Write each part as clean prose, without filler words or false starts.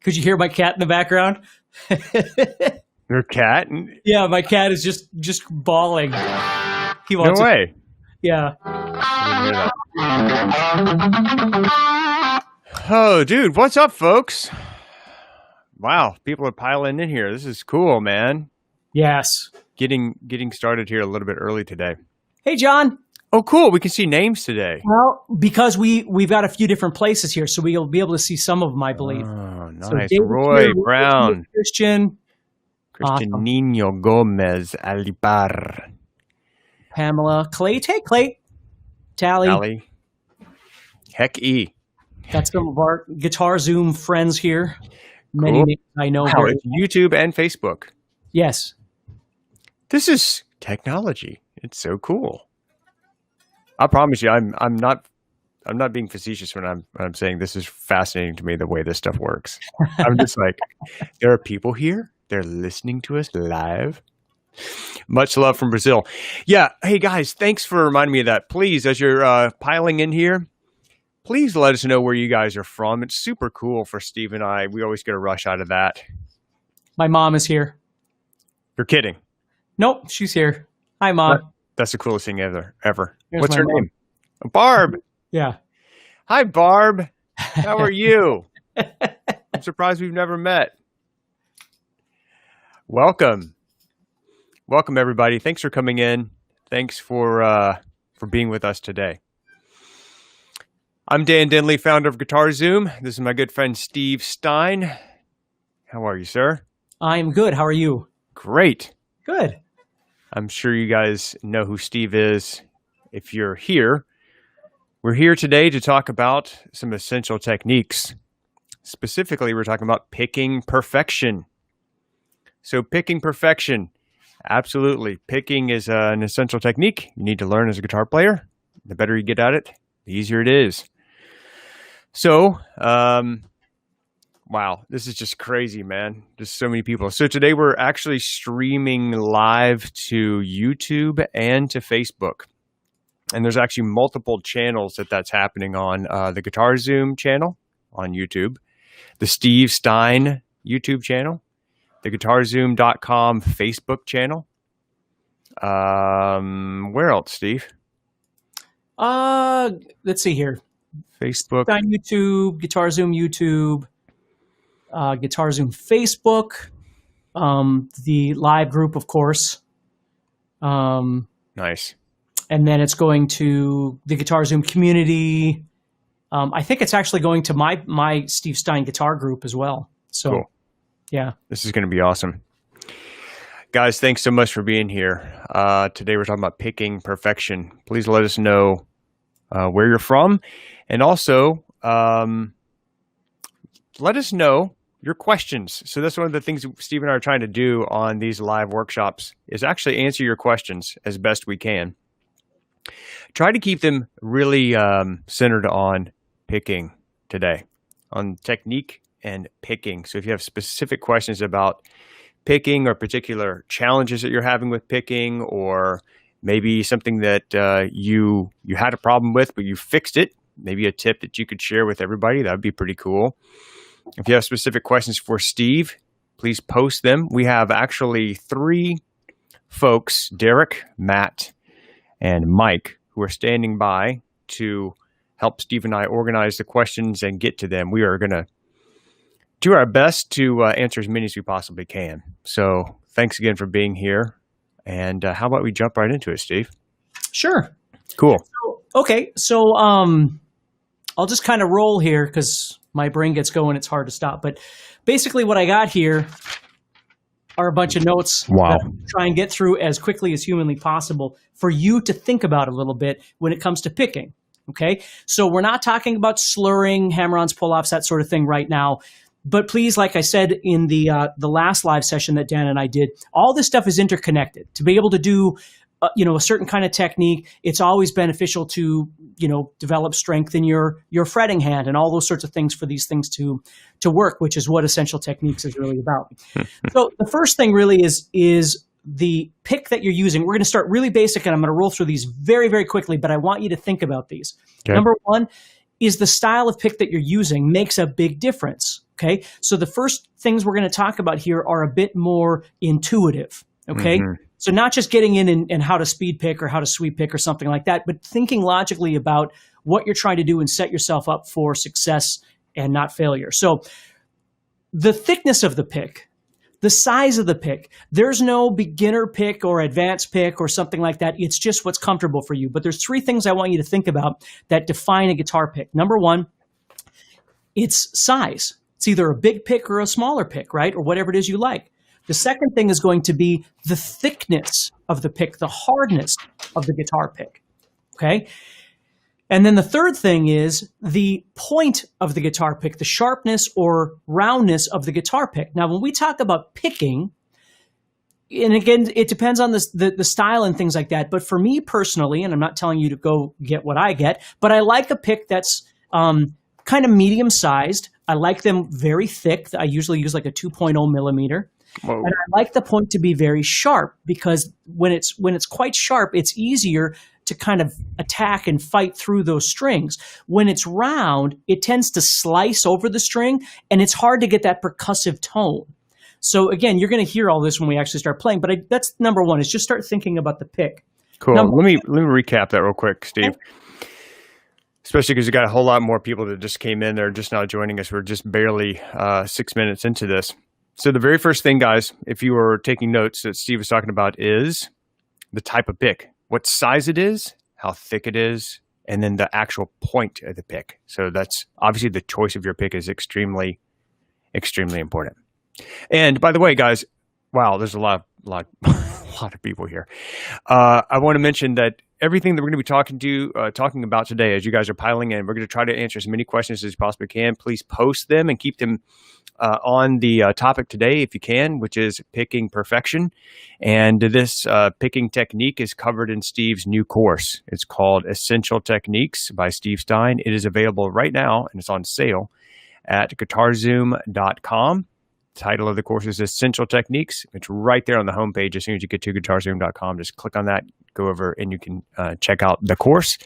Could you hear my cat in the background? Your cat? Yeah, my cat is just bawling. He wants No way. Yeah. Oh, dude, what's up, folks? Wow, people are piling in here. This is cool, man. Yes. Getting started here a little bit early today. Hey, John. Oh, cool. We can see names today. Well, because we've got a few different places here, so we'll be able to see some of them, I believe. Oh, nice. So Roy here, Brown. Christian. Christian Nino Gomez Alipar. Pamela. Clay. Hey, Clay. Tally. Heck E. Got some of our Guitar Zoom friends here. Many Cool. names I know. Wow, it's YouTube and Facebook. Yes. This is technology. It's so cool. I promise you, I'm not being facetious when I'm saying this is fascinating to me, the way this stuff works. I'm just like, there are people here. They're listening to us live. Much love from Brazil. Yeah. Hey guys, thanks for reminding me of that. Please, as you're piling in here, please let us know where you guys are from. It's super cool for Steve and I. We always get a rush out of that. My mom is here. You're kidding. Nope, she's here. Hi, Mom. That's the coolest thing ever. Here's What's my her mom. name? Barb. Yeah. Hi, Barb. How are you? I'm surprised we've never met. Welcome, everybody. Thanks for coming in. Thanks for being with us today. I'm Dan Denley, founder of Guitar Zoom. This is my good friend Steve Stine. How are you, sir? I am good. How are you? Great. Good. I'm sure you guys know who Steve is. If you're here, we're here today to talk about some essential techniques. Specifically, we're talking about picking perfection. So picking perfection, absolutely. Picking is an essential technique you need to learn as a guitar player. The better you get at it, the easier it is. So, wow, this is just crazy, man. Just so many people. So today we're actually streaming live to YouTube and to Facebook. And there's actually multiple channels that's happening on the Guitar Zoom channel on YouTube, the Steve Stine YouTube channel, the guitarzoom.com Facebook channel. Where else, Steve? Let's see here. Facebook. Stine YouTube, Guitar Zoom YouTube, Guitar Zoom Facebook, the live group, of course. Nice. And then it's going to the Guitar Zoom community. I think it's actually going to my Steve Stine guitar group as well. So, cool. Yeah. This is going to be awesome. Guys, thanks so much for being here. Today we're talking about picking perfection. Please let us know where you're from. And also, let us know your questions. So that's one of the things Steve and I are trying to do on these live workshops is actually answer your questions as best we can. Try to keep them really centered on picking today, on technique and picking. So if you have specific questions about picking or particular challenges that you're having with picking, or maybe something that you had a problem with, but you fixed it, maybe a tip that you could share with everybody, that would be pretty cool. If you have specific questions for Steve, please post them. We have actually 3 folks, Derek, Matt, and Mike, who are standing by to help Steve and I organize the questions and get to them. We are going to do our best to answer as many as we possibly can. So thanks again for being here. And how about we jump right into it, Steve? Sure. Cool. Okay. So I'll just kind of roll here because my brain gets going. It's hard to stop. But basically what I got here are a bunch of notes. Wow. That I'll try and get through as quickly as humanly possible for you to think about a little bit when it comes to picking. Okay. So we're not talking about slurring, hammer-ons, pull-offs, that sort of thing right now. But please, like I said in the last live session that Dan and I did, all this stuff is interconnected. To be able to do, a certain kind of technique, it's always beneficial to, develop strength in your fretting hand and all those sorts of things for these things to work, which is what Essential Techniques is really about. So the first thing really is the pick that you're using. We're going to start really basic, and I'm going to roll through these very, very quickly, but I want you to think about these. Okay. Number one is the style of pick that you're using makes a big difference. Okay. So the first things we're going to talk about here are a bit more intuitive. Okay. Mm-hmm. So not just getting in how to speed pick or how to sweep pick or something like that, but thinking logically about what you're trying to do and set yourself up for success and not failure. So the thickness of the pick, the size of the pick, there's no beginner pick or advanced pick or something like that. It's just what's comfortable for you. But there's three things I want you to think about that define a guitar pick. Number one, it's size. It's either a big pick or a smaller pick, right? Or whatever it is you like. The second thing is going to be the thickness of the pick, the hardness of the guitar pick, okay? And then the third thing is the point of the guitar pick, the sharpness or roundness of the guitar pick. Now, when we talk about picking, and again, it depends on the style and things like that, but for me personally, and I'm not telling you to go get what I get, but I like a pick that's kind of medium-sized. I like them very thick. I usually use like a 2.0 millimeter. Whoa. And I like the point to be very sharp because when it's quite sharp, it's easier to kind of attack and fight through those strings. When it's round, it tends to slice over the string, and it's hard to get that percussive tone. So again, you're going to hear all this when we actually start playing, but that's number one, is just start thinking about the pick. Cool. Let me recap that real quick, Steve. Okay. Especially because you got a whole lot more people that just came in. They're just now joining us. We're just barely 6 minutes into this. So the very first thing, guys, if you were taking notes that Steve was talking about, is the type of pick, what size it is, how thick it is, and then the actual point of the pick. So that's obviously the choice of your pick is extremely, extremely important. And by the way, guys, wow, there's a lot of people here. I want to mention that everything that we're going to be talking about today, as you guys are piling in, we're going to try to answer as many questions as you possibly can. Please post them and keep them on the topic today if you can, which is picking perfection. And this picking technique is covered in Steve's new course. It's called Essential Techniques by Steve Stine. It is available right now, and it's on sale at guitarzoom.com. Title of the course is Essential Techniques. It's right there on the homepage. As soon as you get to guitarzoom.com, just click on that, go over, and you can check out the course.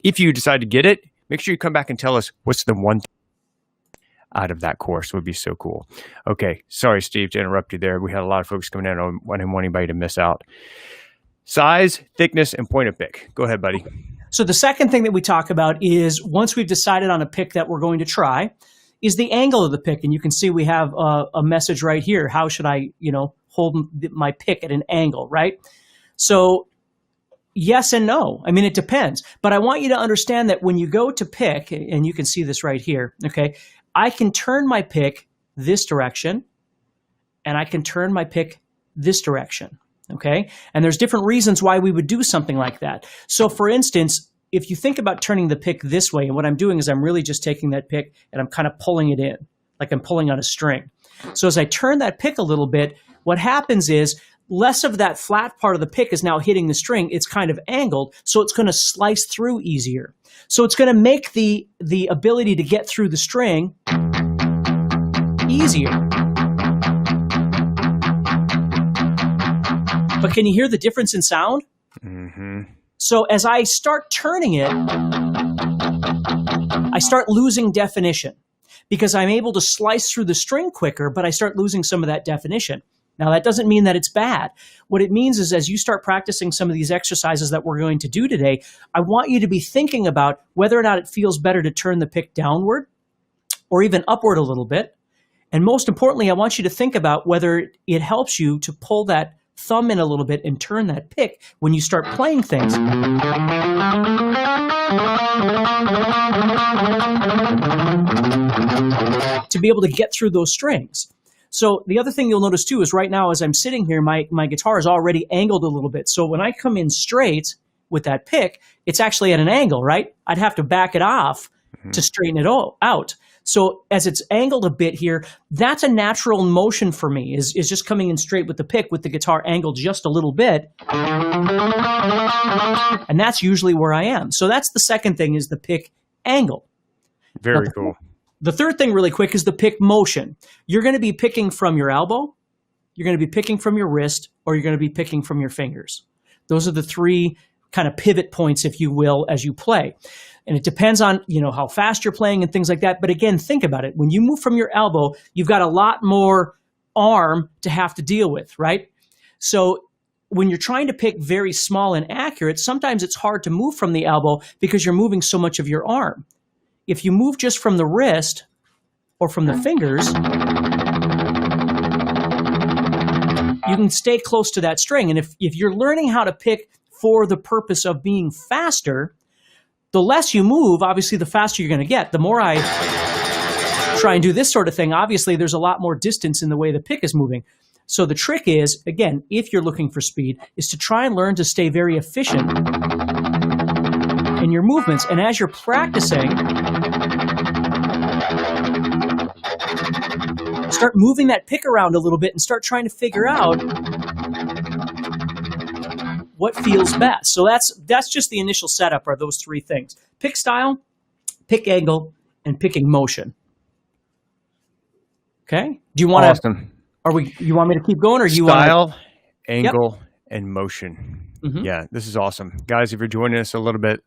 If you decide to get it, make sure you come back and tell us what's the one thing out of that course. Would be so cool. Okay, sorry, Steve, to interrupt you there. We had a lot of folks coming in. I didn't want anybody to miss out. Size, thickness, and point of pick. Go ahead, buddy. So the second thing that we talk about is once we've decided on a pick that we're going to try, is the angle of the pick. And you can see we have a message right here. How should I, hold my pick at an angle, right? So yes and no. I mean, it depends. But I want you to understand that when you go to pick, and you can see this right here, okay, I can turn my pick this direction, and I can turn my pick this direction, okay? And there's different reasons why we would do something like that. So for instance, if you think about turning the pick this way, and what I'm doing is I'm really just taking that pick and I'm kind of pulling it in, like I'm pulling on a string. So as I turn that pick a little bit, what happens is less of that flat part of the pick is now hitting the string. It's kind of angled, so it's going to slice through easier. So it's going to make the ability to get through the string easier. But can you hear the difference in sound? Mm-hmm. So as I start turning it, I start losing definition because I'm able to slice through the string quicker, but I start losing some of that definition. Now, that doesn't mean that it's bad. What it means is as you start practicing some of these exercises that we're going to do today, I want you to be thinking about whether or not it feels better to turn the pick downward or even upward a little bit. And most importantly, I want you to think about whether it helps you to pull that thumb in a little bit and turn that pick when you start playing things. To be able to get through those strings. So the other thing you'll notice too is right now as I'm sitting here, my guitar is already angled a little bit. So when I come in straight with that pick, it's actually at an angle, right? I'd have to back it off to straighten it all out. So as it's angled a bit here, that's a natural motion for me, is just coming in straight with the pick with the guitar angled just a little bit. And that's usually where I am. So that's the second thing, is the pick angle. Very cool. The third thing really quick is the pick motion. You're going to be picking from your elbow, you're going to be picking from your wrist, or you're going to be picking from your fingers. Those are the three kind of pivot points, if you will, as you play. And it depends on, how fast you're playing and things like that. But again, think about it. When you move from your elbow, you've got a lot more arm to have to deal with, right? So when you're trying to pick very small and accurate, sometimes it's hard to move from the elbow because you're moving so much of your arm. If you move just from the wrist or from the fingers, you can stay close to that string. And if you're learning how to pick for the purpose of being faster, the less you move, obviously, the faster you're going to get. The more I try and do this sort of thing, obviously, there's a lot more distance in the way the pick is moving. So the trick is, again, if you're looking for speed, is to try and learn to stay very efficient in your movements. And as you're practicing, start moving that pick around a little bit and start trying to figure out what feels best. So that's just the initial setup, are those three things: pick style, pick angle, and picking motion. Okay? Do you want to? Awesome. You want me to keep going, or you style, want angle, and motion? Mm-hmm. Yeah, this is awesome, guys. If you're joining us a little bit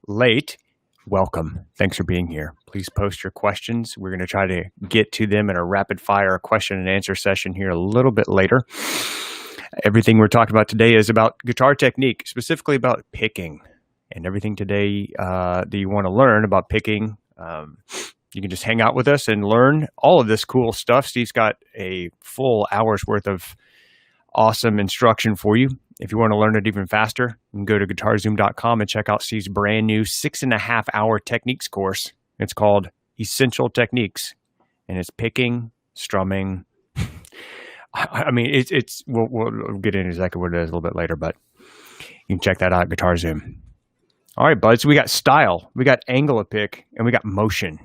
late, welcome. Thanks for being here. Please post your questions. We're going to try to get to them in a rapid fire question and answer session here a little bit later. Everything we're talking about today is about guitar technique, specifically about picking, and everything today that you want to learn about picking. You can just hang out with us and learn all of this cool stuff. Steve's got a full hour's worth of awesome instruction for you. If you want to learn it even faster, you can go to guitarzoom.com and check out Steve's brand new 6.5-hour techniques course. It's called Essential Techniques, and it's picking, strumming. I mean, we'll get into exactly what it is a little bit later, but you can check that out at Guitar Zoom. All right, bud. So we got style, we got angle of pick, and we got motion.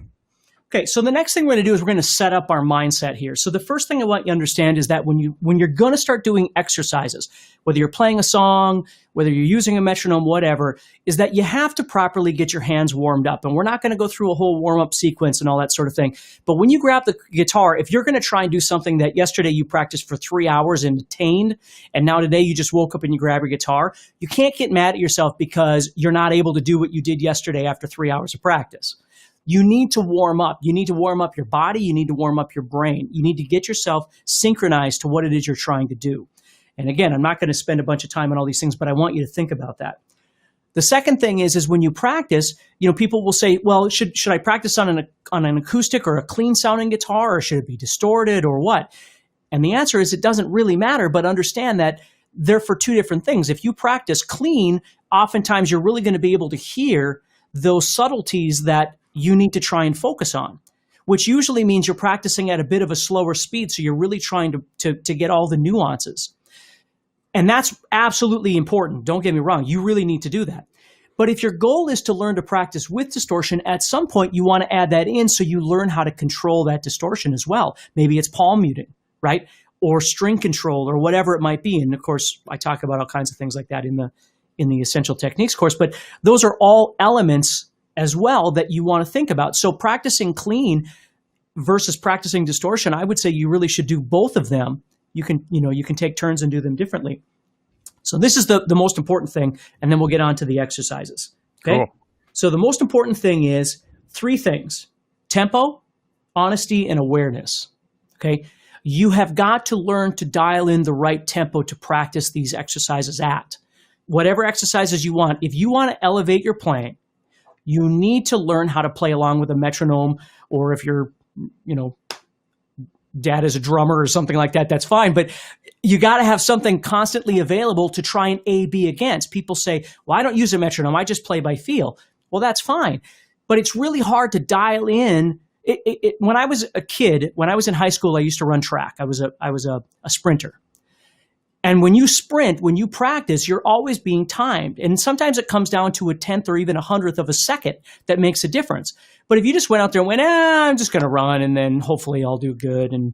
Okay, so the next thing we're going to do is we're going to set up our mindset here. So the first thing I want you to understand is that when you're going to start doing exercises, whether you're playing a song, whether you're using a metronome, whatever, is that you have to properly get your hands warmed up. And we're not going to go through a whole warm-up sequence and all that sort of thing. But when you grab the guitar, if you're going to try and do something that yesterday you practiced for 3 hours and attained, and now today you just woke up and you grab your guitar, you can't get mad at yourself because you're not able to do what you did yesterday after 3 hours of practice. You need to warm up. You need to warm up your body. You need to warm up your brain. You need to get yourself synchronized to what it is you're trying to do. And again, I'm not going to spend a bunch of time on all these things, but I want you to think about that. The second thing is when you practice, people will say, well, should I practice on an acoustic or a clean sounding guitar, or should it be distorted, or what? And the answer is it doesn't really matter, but understand that they're for two different things. If you practice clean, oftentimes you're really going to be able to hear those subtleties that you need to try and focus on, which usually means you're practicing at a bit of a slower speed. So you're really trying to get all the nuances. And that's absolutely important. Don't get me wrong. You really need to do that. But if your goal is to learn to practice with distortion, at some point you want to add that in so you learn how to control that distortion as well. Maybe it's palm muting, right? Or string control, or whatever it might be. And of course, I talk about all kinds of things like that in the Essential Techniques course. But those are all elements as well that you want to think about. So practicing clean versus practicing distortion, I would say you really should do both of them. You can take turns and do them differently. So this is the most important thing, and then we'll get on to the exercises. Okay. Cool. So the most important thing is three things: tempo, honesty, and awareness. Okay. You have got to learn to dial in the right tempo to practice these exercises at. Whatever exercises you want, if you want to elevate your playing, you need to learn how to play along with a metronome, or if your, dad is a drummer or something like that, that's fine. But you got to have something constantly available to try and A/B against. People say, well, I don't use a metronome. I just play by feel. Well, that's fine. But it's really hard to dial in. When I was a kid, when I was in high school, I used to run track. I was a sprinter. And when you sprint, when you practice, you're always being timed. And sometimes it comes down to a 10th or even a 100th of a second that makes a difference. But if you just went out there and went, I'm just going to run, and then hopefully I'll do good, and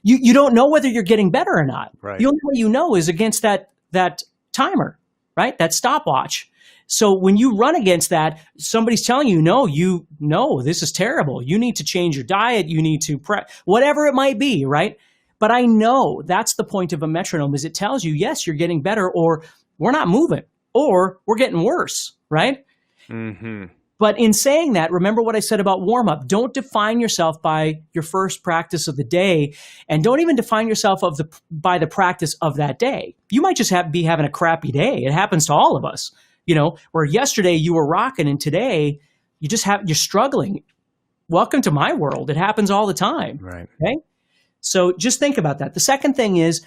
you don't know whether you're getting better or not. Right. The only way you know is against that timer, right? That stopwatch. So when you run against that, somebody's telling you, no, this is terrible. You need to change your diet. You need to whatever it might be, right? But I know that's the point of a metronome, is it tells you, yes, you're getting better, or we're not moving, or we're getting worse, right? Mm-hmm. But in saying that, remember what I said about warm-up. Don't define yourself by your first practice of the day, and don't even define yourself by the practice of that day. You might just be having a crappy day. It happens to all of us. Where yesterday you were rocking and today you're struggling. Welcome to my world. It happens all the time. Right. Okay? So just think about that. The second thing is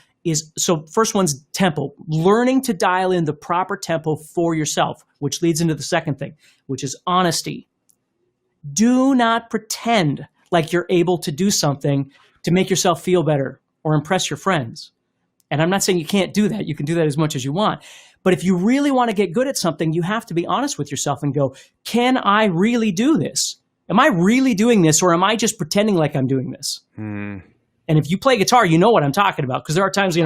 so first one's tempo, learning to dial in the proper tempo for yourself, which leads into the second thing, which is honesty. Do not pretend like you're able to do something to make yourself feel better or impress your friends. And I'm not saying you can't do that. You can do that as much as you want. But if you really want to get good at something, you have to be honest with yourself and go, can I really do this? Am I really doing this, or am I just pretending like I'm doing this? Mm. And if you play guitar, you know what I'm talking about, because there are times,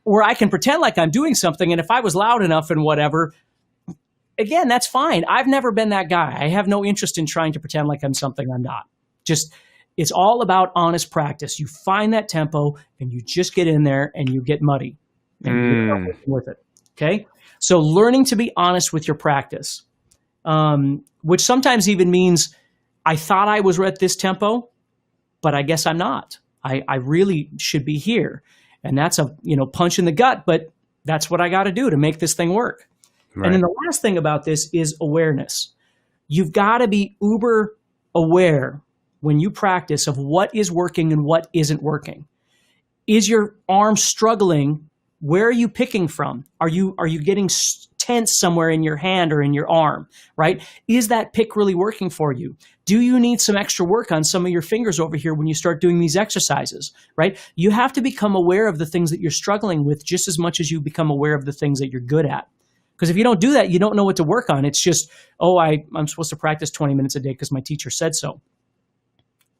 where I can pretend like I'm doing something, and if I was loud enough and whatever, again, that's fine. I've never been that guy. I have no interest in trying to pretend like I'm something I'm not. It's all about honest practice. You find that tempo, and you just get in there, and you get muddy, and you start working with it. Okay? So learning to be honest with your practice, which sometimes even means, I thought I was at this tempo, but I guess I'm not. I really should be here. And that's a punch in the gut, but that's what I got to do to make this thing work. Right. And then the last thing about this is awareness. You've got to be uber aware when you practice of what is working and what isn't working. Is your arm struggling? Where are you picking from? Are you getting tense somewhere in your hand or in your arm, right? Is that pick really working for you? Do you need some extra work on some of your fingers over here when you start doing these exercises, right? You have to become aware of the things that you're struggling with just as much as you become aware of the things that you're good at. Because if you don't do that, you don't know what to work on. It's just, I'm supposed to practice 20 minutes a day because my teacher said so.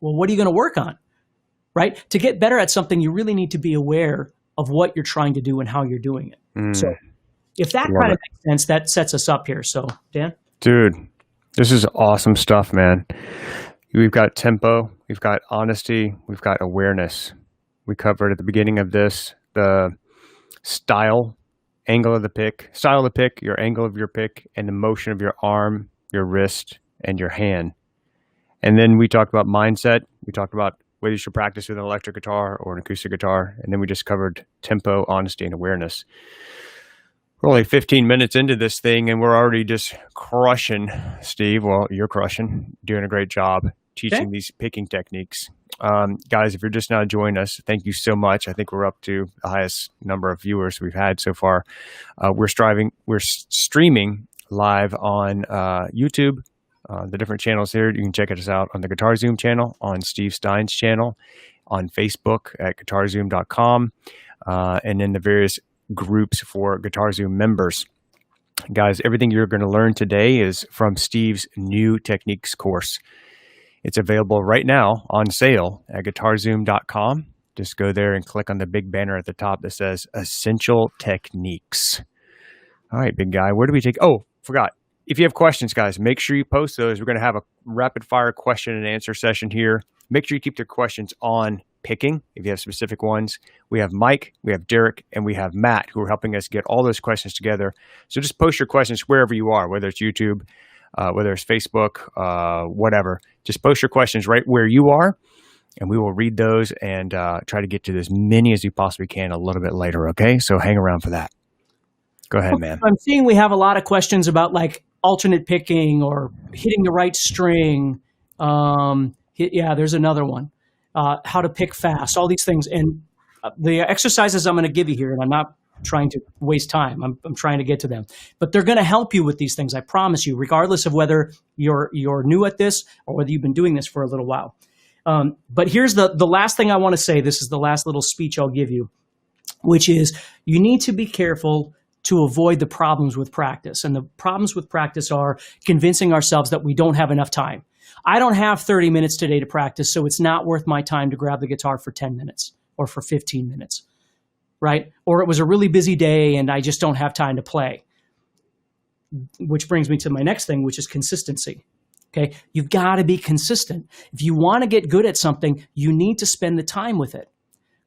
Well, what are you going to work on, right? To get better at something, you really need to be aware of what you're trying to do and how you're doing it. So if that kind of makes sense, that sets us up here. So, Dan? Dude, this is awesome stuff, man. We've got tempo, we've got honesty, we've got awareness. We covered at the beginning of this the style of the pick, your angle of your pick, and the motion of your arm, your wrist, and your hand. And then we talked about mindset. We talked about whether you should practice with an electric guitar or an acoustic guitar. And then we just covered tempo, honesty, and awareness. We're only 15 minutes into this thing, and we're already just crushing, Steve. Well, you're crushing, doing a great job teaching these picking techniques. Guys, if you're just now joining us, thank you so much. I think we're up to the highest number of viewers we've had so far. We're streaming live on YouTube. The different channels here. You can check us out on the Guitar Zoom channel, on Steve Stine's channel, on Facebook at guitarzoom.com, and in the various groups for Guitar Zoom members. Guys, everything you're going to learn today is from Steve's new techniques course. It's available right now on sale at guitarzoom.com. Just go there and click on the big banner at the top that says Essential Techniques. All right, big guy, where do we take? Oh, forgot. If you have questions, guys, make sure you post those. We're going to have a rapid fire question and answer session here. Make sure you keep your questions on picking if you have specific ones. We have Mike, we have Derek, and we have Matt who are helping us get all those questions together. So just post your questions wherever you are, whether it's YouTube, whether it's Facebook, whatever. Just post your questions right where you are, and we will read those and try to get to as many as we possibly can a little bit later, okay? So hang around for that. Go ahead, man. I'm seeing we have a lot of questions about like alternate picking or hitting the right string. There's another one. How to pick fast, all these things. And the exercises I'm going to give you here, and I'm not trying to waste time. I'm trying to get to them. But they're going to help you with these things, I promise you, regardless of whether you're new at this or whether you've been doing this for a little while. But here's the last thing I want to say. This is the last little speech I'll give you, which is you need to be careful to avoid the problems with practice. And the problems with practice are convincing ourselves that we don't have enough time. I don't have 30 minutes today to practice, so it's not worth my time to grab the guitar for 10 minutes or for 15 minutes, right? Or it was a really busy day and I just don't have time to play. Which brings me to my next thing, which is consistency. Okay, you've got to be consistent. If you want to get good at something, you need to spend the time with it.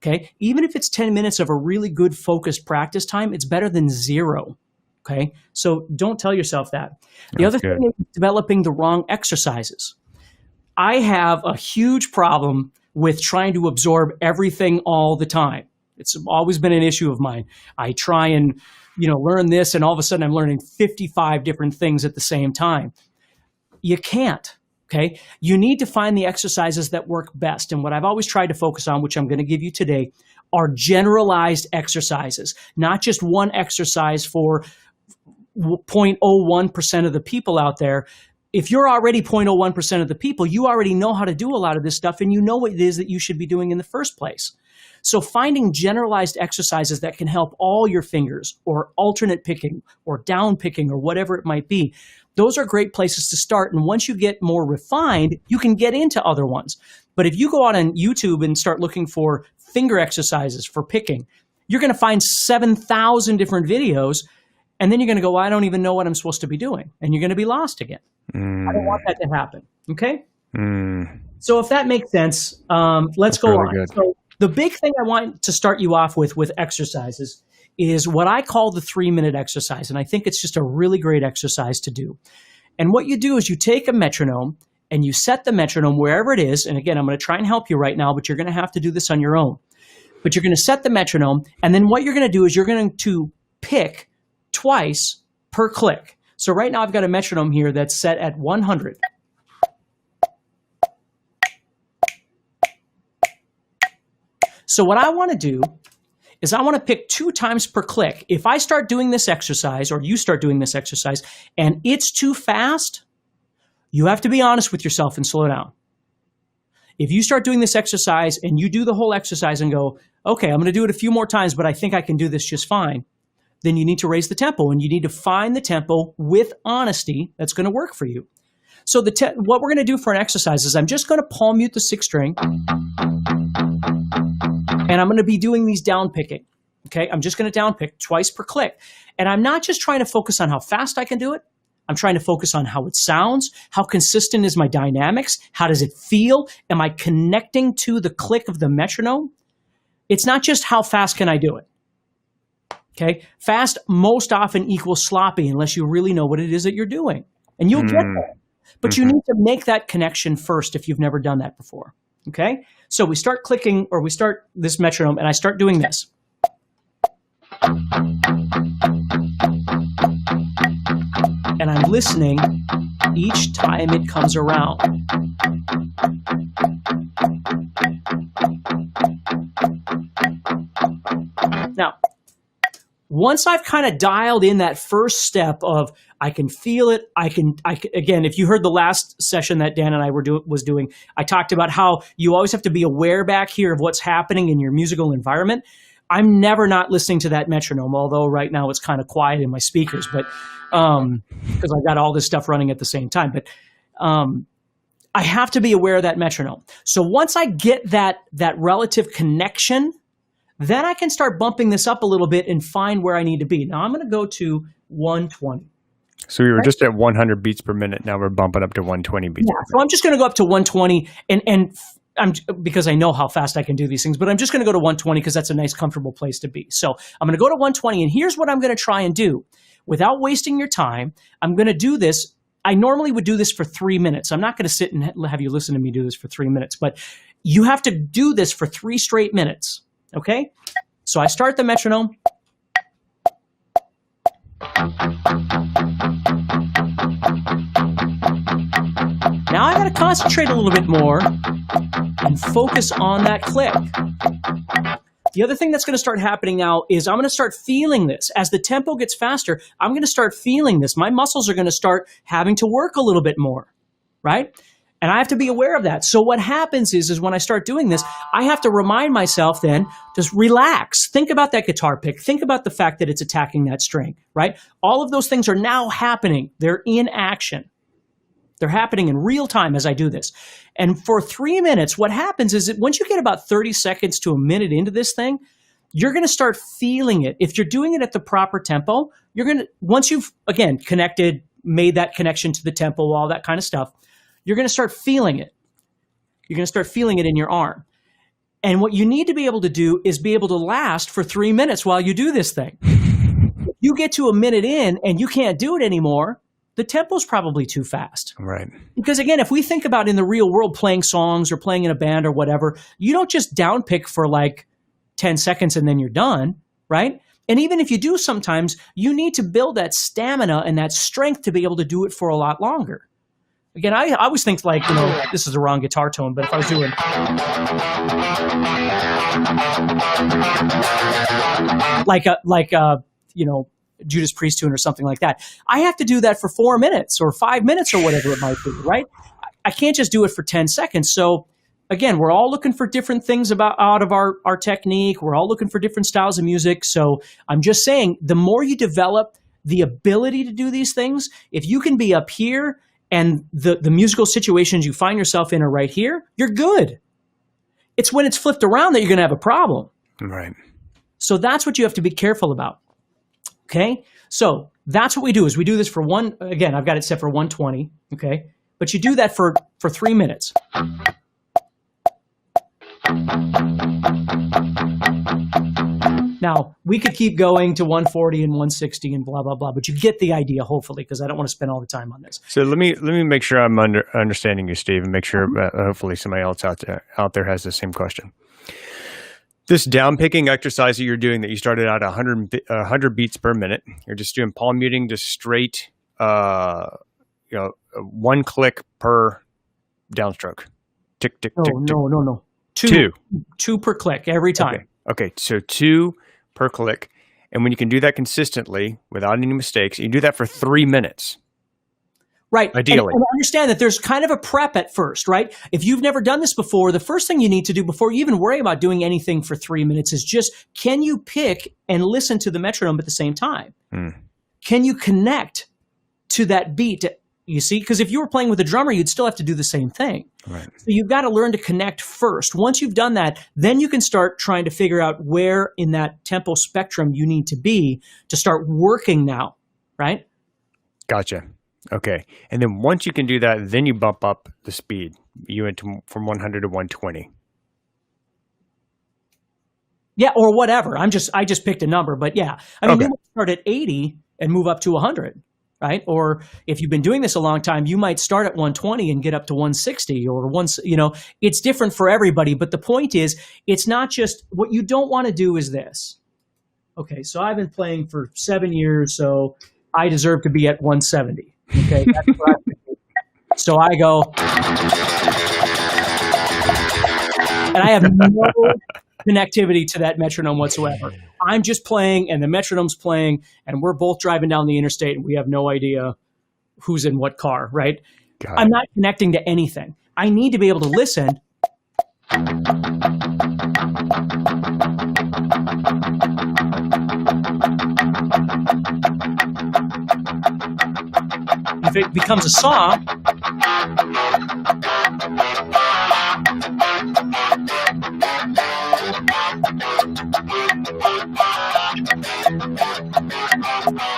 Okay. Even if it's 10 minutes of a really good focused practice time, it's better than zero. Okay. So don't tell yourself that. The other thing is developing the wrong exercises. I have a huge problem with trying to absorb everything all the time. It's always been an issue of mine. I try and, learn this, and all of a sudden I'm learning 55 different things at the same time. You can't. Okay. You need to find the exercises that work best. And what I've always tried to focus on, which I'm going to give you today, are generalized exercises, not just one exercise for 0.01% of the people out there. If you're already 0.01% of the people, you already know how to do a lot of this stuff, and you know what it is that you should be doing in the first place. So finding generalized exercises that can help all your fingers, or alternate picking, or down picking, or whatever it might be, those are great places to start. And once you get more refined, you can get into other ones. But if you go out on YouTube and start looking for finger exercises for picking, you're going to find 7,000 different videos. And then you're going to go, well, I don't even know what I'm supposed to be doing. And you're going to be lost again. I don't want that to happen. Okay? So if that makes sense, let's go on. Good. So the big thing I want to start you off with exercises is what I call the 3-minute exercise. And I think it's just a really great exercise to do. And what you do is you take a metronome and you set the metronome wherever it is. And again, I'm going to try and help you right now, but you're going to have to do this on your own. But you're going to set the metronome. And then what you're going to do is you're going to pick twice per click. So right now I've got a metronome here that's set at 100. So what I want to do is I want to pick 2 times per click. If I start doing this exercise, or you start doing this exercise, and it's too fast, you have to be honest with yourself and slow down. If you start doing this exercise and you do the whole exercise and go, okay, I'm going to do it a few more times, but I think I can do this just fine, then you need to raise the tempo, and you need to find the tempo with honesty that's going to work for you. So what we're going to do for an exercise is I'm just going to palm mute the 6th string, and I'm going to be doing these down picking. Okay, I'm just going to down pick twice per click. And I'm not just trying to focus on how fast I can do it. I'm trying to focus on how it sounds, how consistent is my dynamics, how does it feel, am I connecting to the click of the metronome? It's not just how fast can I do it. Okay, fast most often equals sloppy unless you really know what it is that you're doing. And you'll get there. But you need to make that connection first if you've never done that before. Okay, so we start clicking, or we start this metronome, and I start doing this. And I'm listening each time it comes around. Now, once I've kind of dialed in that first step of I can feel it, I can again, if you heard the last session that Dan and I was doing, I talked about how you always have to be aware back here of what's happening in your musical environment. I'm never not listening to that metronome, although right now it's kind of quiet in my speakers, but because I've got all this stuff running at the same time. But I have to be aware of that metronome. So once I get that relative connection, then I can start bumping this up a little bit and find where I need to be. Now I'm going to go to 120. So we were just at 100 beats per minute. Now we're bumping up to 120 beats per minute. So I'm just going to go up to 120, and I'm because I know how fast I can do these things, but I'm just going to go to 120 because that's a nice, comfortable place to be. So I'm going to go to 120, and here's what I'm going to try and do. Without wasting your time, I'm going to do this. I normally would do this for 3 minutes. I'm not going to sit and have you listen to me do this for 3 minutes, but you have to do this for 3 straight minutes. Okay, so I start the metronome. Now I got to concentrate a little bit more and focus on that click. The other thing that's going to start happening now is I'm going to start feeling this. As the tempo gets faster, I'm going to start feeling this. My muscles are going to start having to work a little bit more, right? And I have to be aware of that. So what happens is when I start doing this, I have to remind myself then, just relax. Think about that guitar pick. Think about the fact that it's attacking that string, right? All of those things are now happening. They're in action. They're happening in real time as I do this. And for 3 minutes, what happens is that once you get about 30 seconds to a minute into this thing, you're going to start feeling it. If you're doing it at the proper tempo, you're going to, once you've, again, connected, made that connection to the tempo, all that kind of stuff, you're going to start feeling it. You're going to start feeling it in your arm. And what you need to be able to do is be able to last for 3 minutes while you do this thing. If you get to a minute in and you can't do it anymore, the tempo's probably too fast. Right. Because again, if we think about in the real world playing songs or playing in a band or whatever, you don't just down pick for like 10 seconds and then you're done, right? And even if you do sometimes, you need to build that stamina and that strength to be able to do it for a lot longer. Again, I always think like, this is the wrong guitar tone, but if I was doing like a Judas Priest tune or something like that, I have to do that for 4 minutes or 5 minutes or whatever it might be, right? I can't just do it for 10 seconds. So again, we're all looking for different things out of our technique. We're all looking for different styles of music. So I'm just saying, the more you develop the ability to do these things, if you can be up here and the musical situations you find yourself in are right here, you're good. It's when it's flipped around that you're going to have a problem. Right. So that's what you have to be careful about. Okay? So that's what we do is we do this for again, I've got it set for 120. Okay? But you do that for 3 minutes. Now, we could keep going to 140 and 160 and blah, blah, blah, but you get the idea, hopefully, because I don't want to spend all the time on this. So let me make sure I'm understanding you, Steve, and make sure hopefully somebody else out there has the same question. This down picking exercise that you're doing that you started out 100 beats per minute, you're just doing palm muting, just straight, one click per downstroke. Tick, tick, tick, tick. No. Two per click every time. Okay. So 2 per click. And when you can do that consistently without any mistakes, you do that for 3 minutes. Right. Ideally. And understand that there's kind of a prep at first, right? If you've never done this before, the first thing you need to do before you even worry about doing anything for 3 minutes is just, can you pick and listen to the metronome at the same time? Can you connect to that beat? You see, because if you were playing with a drummer, you'd still have to do the same thing. Right. So you've got to learn to connect first. Once you've done that, then you can start trying to figure out where in that tempo spectrum you need to be to start working now, right? Gotcha. Okay. And then once you can do that, then you bump up the speed. You went from 100 to 120. Yeah, or whatever. I just picked a number, but yeah. I mean, you might start at 80 and move up to 100. Right? Or if you've been doing this a long time, you might start at 120 and get up to 160 or it's different for everybody. But the point is, it's not just what you don't want to do is this. Okay. So I've been playing for 7 years, so I deserve to be at 170. Okay. That's what I think. So I go, and I have no connectivity to that metronome whatsoever. I'm just playing and the metronome's playing and we're both driving down the interstate and we have no idea who's in what car, right? I'm not connecting to anything. I need to be able to listen. If it becomes a song,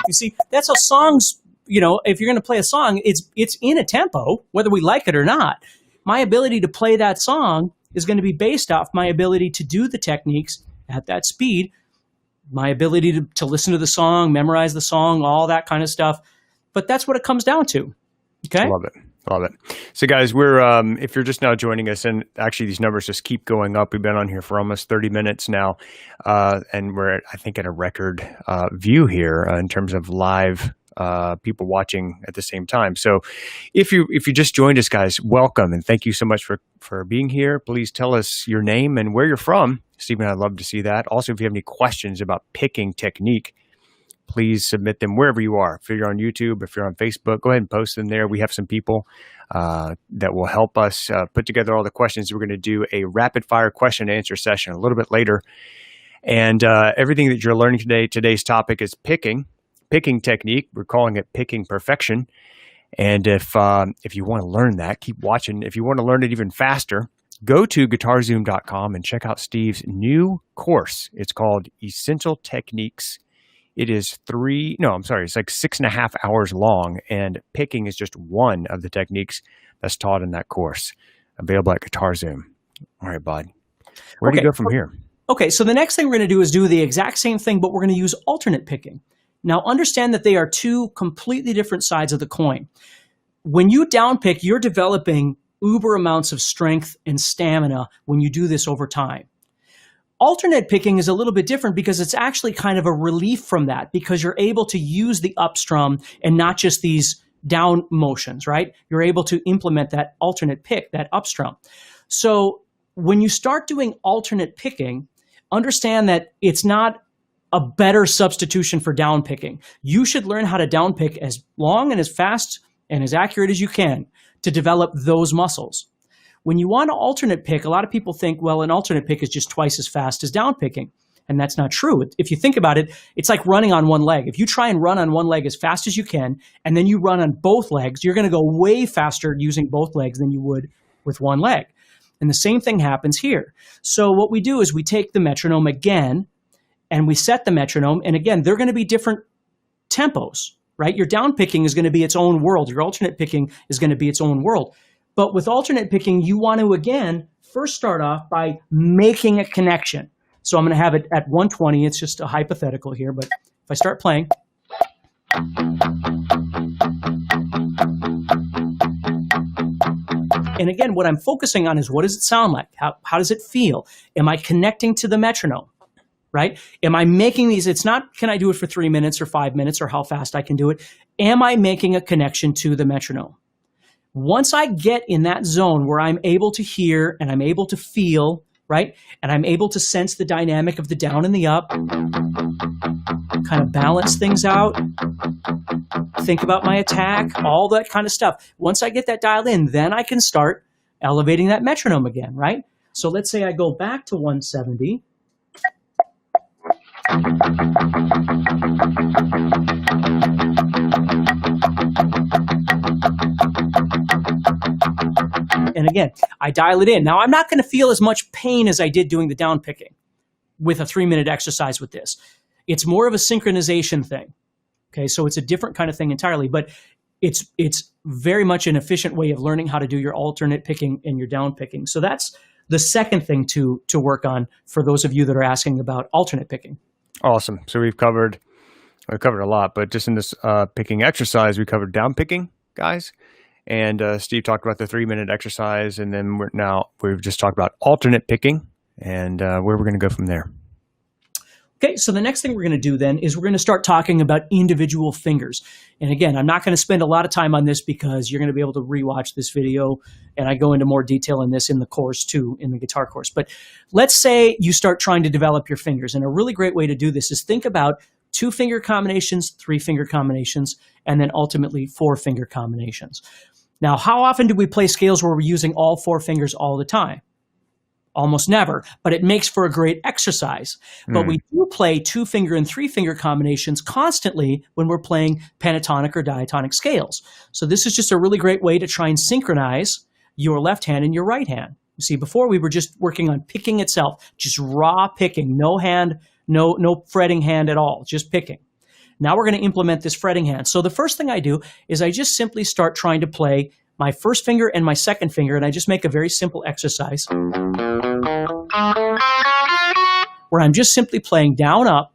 you see, that's how songs, if you're going to play a song, it's in a tempo, whether we like it or not. My ability to play that song is going to be based off my ability to do the techniques at that speed, my ability to listen to the song, memorize the song, all that kind of stuff. But that's what it comes down to. Okay? Love it. So guys, we're if you're just now joining us, and actually these numbers just keep going up. We've been on here for almost 30 minutes now, and we're I think at a record view here in terms of live people watching at the same time. So if you just joined us, guys, welcome and thank you so much for being here. Please tell us your name and where you're from. Stephen, I'd love to see that. Also, if you have any questions about picking technique, please submit them wherever you are. If you're on YouTube, if you're on Facebook, go ahead and post them there. We have some people that will help us put together all the questions. We're going to do a rapid fire question and answer session a little bit later. And everything that you're learning today, today's topic is picking technique. We're calling it picking perfection. And if you want to learn that, keep watching. If you want to learn it even faster, go to guitarzoom.com and check out Steve's new course. It's called Essential Techniques. It is it's like 6.5 hours long, and picking is just one of the techniques that's taught in that course. Available at Guitar Zoom. All right, bud. Where do you go from here? Okay, so the next thing we're going to do is do the exact same thing, but we're going to use alternate picking. Now, understand that they are two completely different sides of the coin. When you down pick, you're developing uber amounts of strength and stamina when you do this over time. Alternate picking is a little bit different because it's actually kind of a relief from that, because you're able to use the up strum and not just these down motions, right? You're able to implement that alternate pick, that up strum. So when you start doing alternate picking, understand that it's not a better substitution for down picking. You should learn how to down pick as long and as fast and as accurate as you can to develop those muscles. When you want to alternate pick, a lot of people think, well, an alternate pick is just twice as fast as down picking. And that's not true. If you think about it, it's like running on one leg. If you try and run on one leg as fast as you can, and then you run on both legs, you're going to go way faster using both legs than you would with one leg. And the same thing happens here. So what we do is we take the metronome again, and we set the metronome. And again, they're going to be different tempos, right? Your down picking is going to be its own world. Your alternate picking is going to be its own world. But with alternate picking, you want to, again, first start off by making a connection. So I'm going to have it at 120. It's just a hypothetical here. But if I start playing, and again, what I'm focusing on is, what does it sound like? How does it feel? Am I connecting to the metronome, right? Am I making these? It's not, can I do it for 3 minutes or 5 minutes or how fast I can do it? Am I making a connection to the metronome? Once I get in that zone where I'm able to hear and I'm able to feel, right? And I'm able to sense the dynamic of the down and the up, kind of balance things out, think about my attack, all that kind of stuff. Once I get that dialed in, then I can start elevating that metronome again, right? So let's say I go back to 170. And again, I dial it in. Now, I'm not going to feel as much pain as I did doing the down picking with a 3-minute exercise with this. It's more of a synchronization thing. Okay, so it's a different kind of thing entirely, but it's very much an efficient way of learning how to do your alternate picking and your down picking. So that's the second thing to work on for those of you that are asking about alternate picking. Awesome. So we've covered a lot, but just in this picking exercise, we covered down picking, guys. And Steve talked about the 3-minute exercise, and then we've just talked about alternate picking and where we're going to go from there. Okay, so the next thing we're going to do then is we're going to start talking about individual fingers. And again, I'm not going to spend a lot of time on this because you're going to be able to rewatch this video, and I go into more detail in this in the course too, in the guitar course. But let's say you start trying to develop your fingers, and a really great way to do this is think about 2-finger combinations, 3-finger combinations, and then ultimately 4-finger combinations. Now, how often do we play scales where we're using all 4 fingers all the time? Almost never, but it makes for a great exercise. But we do play 2-finger and 3-finger combinations constantly when we're playing pentatonic or diatonic scales. So this is just a really great way to try and synchronize your left hand and your right hand. You see, before we were just working on picking itself, just raw picking, no hand, no fretting hand at all, just picking. Now we're going to implement this fretting hand. So the first thing I do is I just simply start trying to play my first finger and my second finger, and I just make a very simple exercise where I'm just simply playing down, up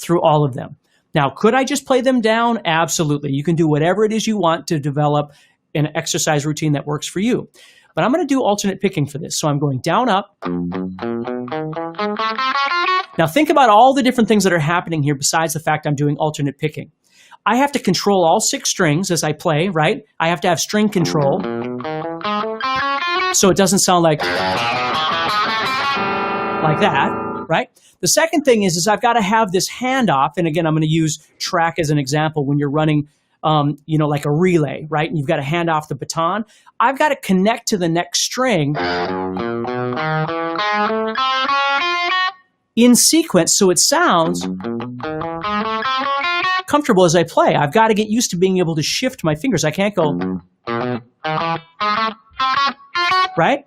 through all of them. Now, could I just play them down? Absolutely. You can do whatever it is you want to develop an exercise routine that works for you. But I'm going to do alternate picking for this. So I'm going down, up. Now think about all the different things that are happening here besides the fact I'm doing alternate picking. I have to control all 6 strings as I play, right? I have to have string control so it doesn't sound like that, right? The second thing is I've got to have this handoff, and again, I'm going to use track as an example when you're running like a relay, right? And you've got to hand off the baton. I've got to connect to the next string in sequence so it sounds comfortable as I play. I've got to get used to being able to shift my fingers. I can't go, right?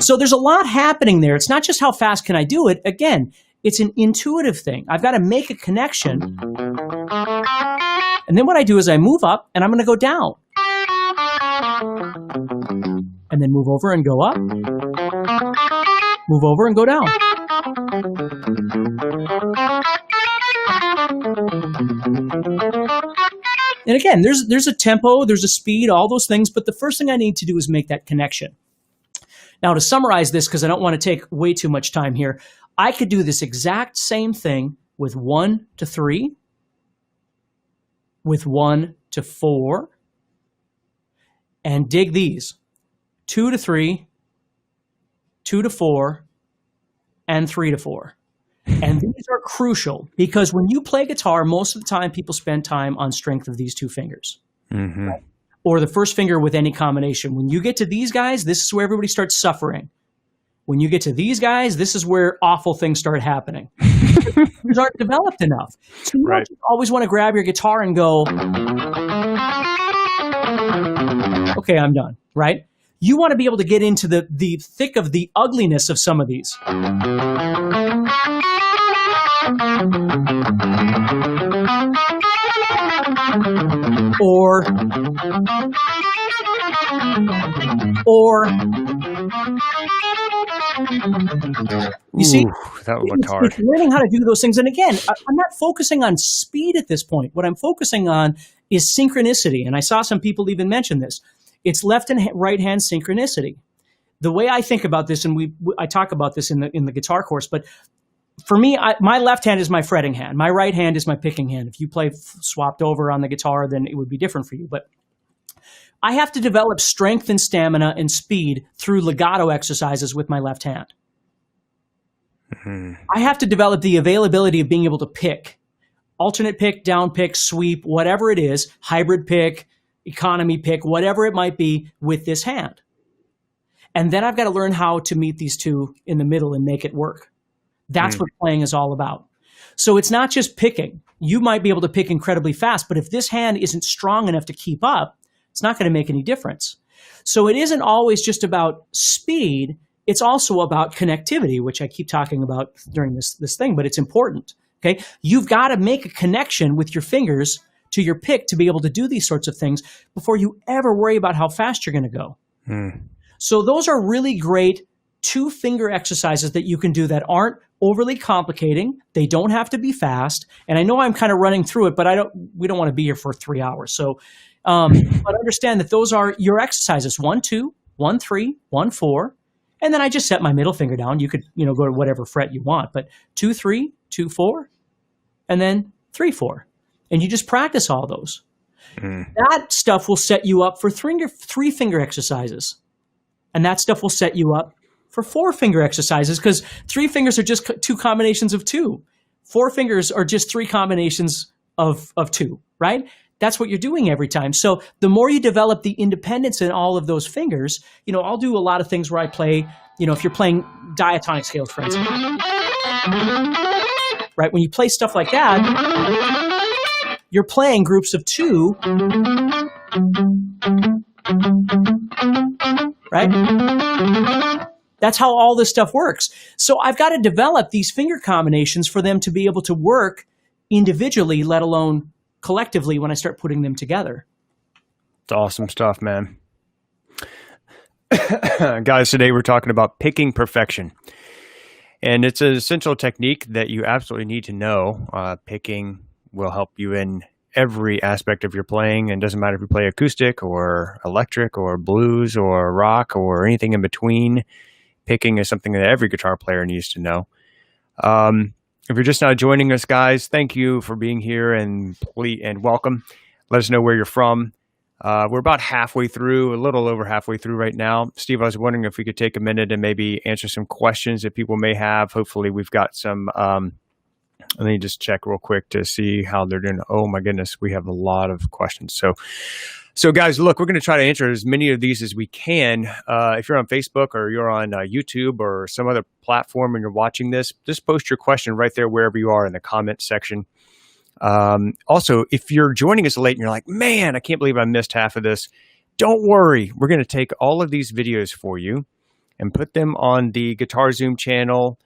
So there's a lot happening there. It's not just how fast can I do it. Again, it's an intuitive thing. I've got to make a connection. And then what I do is I move up and I'm going to go down. And then move over and go up. move over and go down. And again, there's a tempo, there's a speed, all those things, but the first thing I need to do is make that connection. Now, to summarize this, because I don't want to take way too much time here, I could do this exact same thing with 1 to 3, with 1 to 4, and dig these. 2 to 3, 2 to 4, and 3 to 4. And these are crucial because when you play guitar, most of the time people spend time on strength of these two fingers. Mm-hmm. Right? Or the first finger with any combination. When you get to these guys, this is where everybody starts suffering. When you get to these guys, this is where awful things start happening. Fingers aren't developed enough. So you don't just always want to grab your guitar and go, okay, I'm done, right? You want to be able to get into the thick of the ugliness of some of these. Or you see, that looked hard. It's learning how to do those things. And again, I'm not focusing on speed at this point. What I'm focusing on is synchronicity. And I saw some people even mention this. It's left and right hand synchronicity. The way I think about this, and I talk about this in the guitar course, but for me, my left hand is my fretting hand. My right hand is my picking hand. If you play swapped over on the guitar, then it would be different for you. But I have to develop strength and stamina and speed through legato exercises with my left hand. Mm-hmm. I have to develop the availability of being able to pick. Alternate pick, down pick, sweep, whatever it is, hybrid pick, economy pick, whatever it might be with this hand. And then I've got to learn how to meet these two in the middle and make it work. That's what playing is all about. So it's not just picking. You might be able to pick incredibly fast, but if this hand isn't strong enough to keep up, it's not going to make any difference. So it isn't always just about speed. It's also about connectivity, which I keep talking about during this thing, but it's important. Okay, you've got to make a connection with your fingers to your pick to be able to do these sorts of things before you ever worry about how fast you're going to go. So those are really great 2-finger exercises that you can do that aren't overly complicating. They don't have to be fast. And I know I'm kind of running through it, but we don't want to be here for 3 hours. So, but understand that those are your exercises: 1, 2, 1, 3, 1, 4. And then I just set my middle finger down. You could, go to whatever fret you want, but 2, 3, 2, 4, and then 3, 4. And you just practice all those. That stuff will set you up for 3-finger exercises. And that stuff will set you up for 4-finger exercises, because 3 fingers are just 2 combinations of 2. 4 fingers are just 3 combinations of 2, right? That's what you're doing every time. So the more you develop the independence in all of those fingers, I'll do a lot of things where I play, if you're playing diatonic scales, for instance, right? When you play stuff like that, you're playing groups of 2, right? That's how all this stuff works. So I've got to develop these finger combinations for them to be able to work individually, let alone collectively when I start putting them together. It's awesome stuff, man. Guys, today we're talking about picking perfection. And it's an essential technique that you absolutely need to know. Picking will help you in every aspect of your playing, and doesn't matter if you play acoustic or electric or blues or rock or anything in between. Picking is something that every guitar player needs to know. If you're just now joining us, guys, thank you for being here and welcome. Let us know where you're from. We're about halfway through, a little over halfway through right now. Steve, I was wondering if we could take a minute and maybe answer some questions that people may have. Hopefully we've got some, let me just check real quick to see how they're doing. Oh my goodness, we have a lot of questions. So guys, look, we're going to try to answer as many of these as we can. If you're on Facebook or you're on YouTube or some other platform and you're watching this, just post your question right there wherever you are in the comment section. Also, if you're joining us late and you're like, man, I can't believe I missed half of this, don't worry. We're going to take all of these videos for you and put them on the Guitar Zoom channel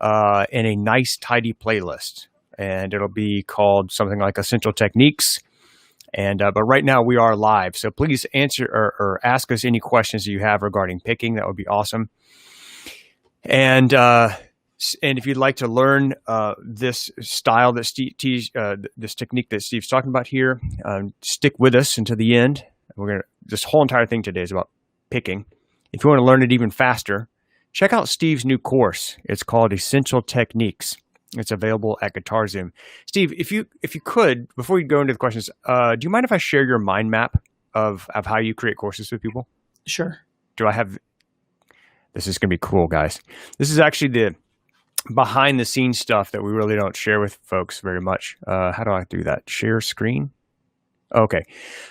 in a nice, tidy playlist. And it'll be called something like Essential Techniques. And but right now we are live, so please answer or ask us any questions that you have regarding picking. That would be awesome. And if you'd like to learn this style that this technique that Steve's talking about here, stick with us until the end. This whole entire thing today is about picking. If you want to learn it even faster, check out Steve's new course. It's called Essential Techniques. It's available at GuitarZoom. Steve, if you could, before we go into the questions, do you mind if I share your mind map of how you create courses with people? Sure. This is going to be cool, guys. This is actually the behind the scenes stuff that we really don't share with folks very much. How do I do that? Share screen? Okay.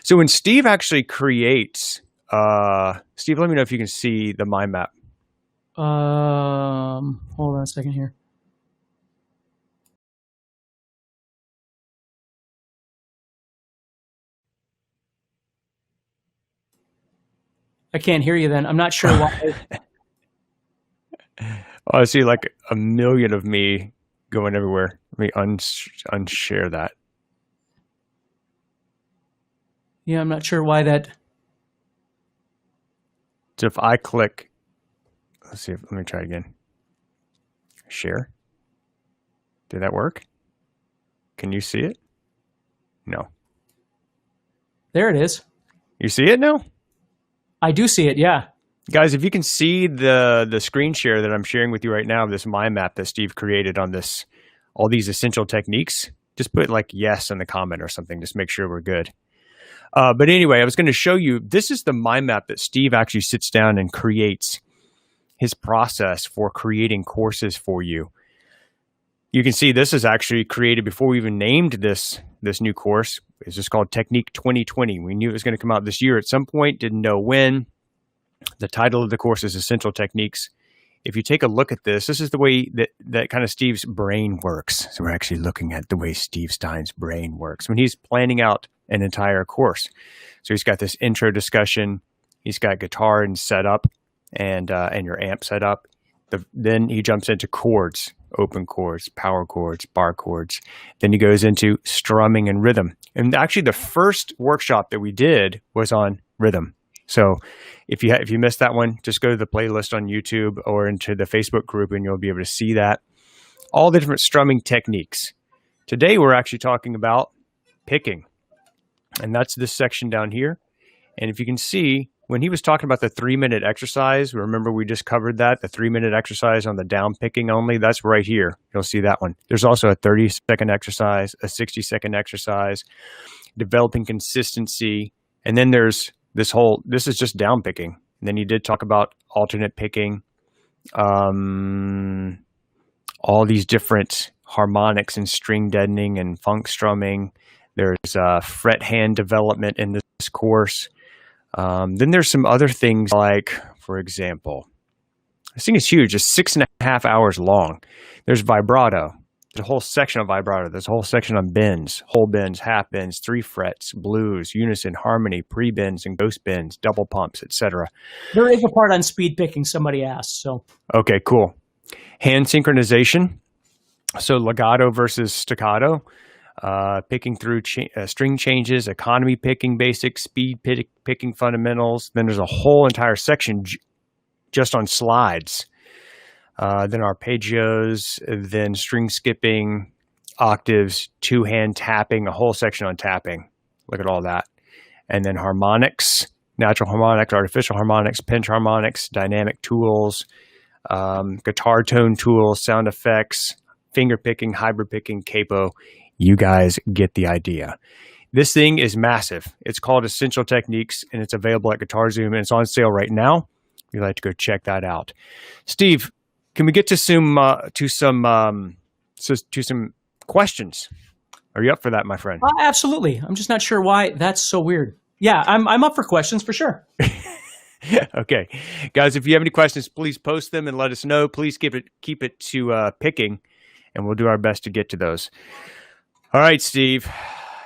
So when Steve actually creates, Steve, let me know if you can see the mind map. Hold on a second here. I can't hear you then. I'm not sure why. Oh, I see like a million of me going everywhere. Let me unshare that. Yeah, I'm not sure why that. So if I click, let me try again. Share. Did that work? Can you see it? No. There it is. You see it now? I do see it, yeah. Guys, if you can see the screen share that I'm sharing with you right now of this mind map that Steve created on all these essential techniques, just put like yes in the comment or something. Just make sure we're good. But anyway, I was going to show you, this is the mind map that Steve actually sits down and creates his process for creating courses for you. You can see this is actually created before we even named this new course. It's just called Technique 2020. We knew it was going to come out this year at some point, didn't know when. The title of the course is Essential Techniques. If you take a look at this is the way that kind of Steve's brain works. So we're actually looking at the way Steve Stine's brain works when he's planning out an entire course. So he's got this intro discussion. He's got guitar and setup and your amp setup. Then he jumps into chords, open chords, power chords, bar chords. Then he goes into strumming and rhythm. And actually the first workshop that we did was on rhythm. So if you missed that one, just go to the playlist on YouTube or into the Facebook group and you'll be able to see that. All the different strumming techniques. Today we're actually talking about picking. And that's this section down here. And if you can see, when he was talking about the 3-minute exercise, remember we just covered that, the 3-minute exercise on the down picking only, that's right here. You'll see that one. There's also a 30-second exercise, a 60-second exercise, developing consistency. And then there's this is just down picking. And then he did talk about alternate picking, all these different harmonics and string deadening and funk strumming. There's fret hand development in this course. Then there's some other things like, for example, this thing is huge. It's 6.5 hours long. There's vibrato. There's a whole section of vibrato. There's a whole section on bends, whole bends, half bends, 3 frets, blues, unison, harmony, pre-bends, and ghost bends, double pumps, etc. There is a part on speed picking somebody asked. So okay, cool. Hand synchronization. So legato versus staccato. Picking through string changes, economy picking basics, speed picking fundamentals. Then there's a whole entire section just on slides. Then arpeggios, then string skipping, octaves, 2-hand tapping, a whole section on tapping. Look at all that. And then harmonics, natural harmonics, artificial harmonics, pinch harmonics, dynamic tools, guitar tone tools, sound effects, finger picking, hybrid picking, capo. You guys get the idea. This thing is massive. It's called Essential Techniques, and it's available at GuitarZoom, and it's on sale right now. If you'd like to go check that out. Steve, can we get to some questions? Are you up for that, my friend? Absolutely. I'm just not sure why that's so weird. Yeah, I'm up for questions for sure. Okay, guys, if you have any questions, please post them and let us know. Please keep it to picking, and we'll do our best to get to those. All right, Steve,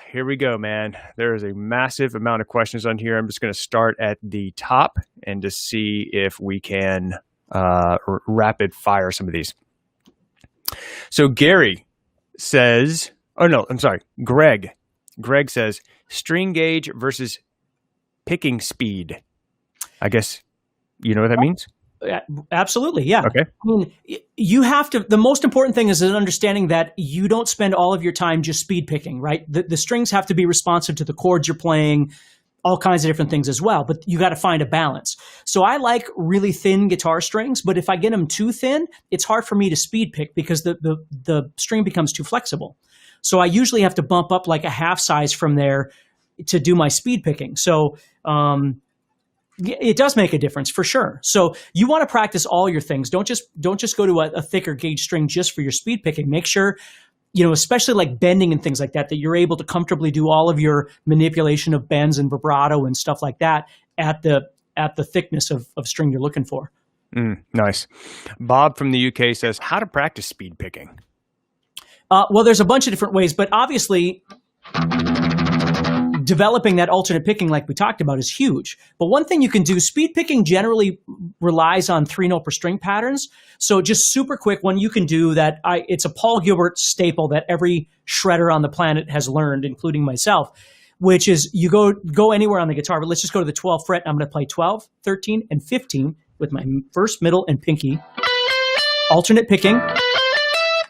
here we go, man. There is a massive amount of questions on here. I'm just going to start at the top and to see if we can rapid fire some of these. So Gary says, Greg. Greg says, string gauge versus picking speed. I guess you know what that means? Absolutely, yeah. Okay. I mean, you have to. The most important thing is an understanding that you don't spend all of your time just speed picking, right? The strings have to be responsive to the chords you're playing, all kinds of different things as well. But you got to find a balance. So I like really thin guitar strings, but if I get them too thin, it's hard for me to speed pick because the string becomes too flexible. So I usually have to bump up like a half size from there to do my speed picking. So it does make a difference for sure. So you want to practice all your things. Don't just go to a thicker gauge string just for your speed picking. Make sure, especially like bending and things like that, that you're able to comfortably do all of your manipulation of bends and vibrato and stuff like that at the thickness of string you're looking for. Nice. Bob from the UK says, how to practice speed picking? Well, there's a bunch of different ways, but obviously developing that alternate picking like we talked about is huge. But one thing you can do, speed picking generally relies on 3-note per string patterns. So just super quick one you can do that, it's a Paul Gilbert staple that every shredder on the planet has learned, including myself, which is you go anywhere on the guitar, but let's just go to the 12th fret. I'm going to play 12, 13, and 15 with my first, middle, and pinky. Alternate picking.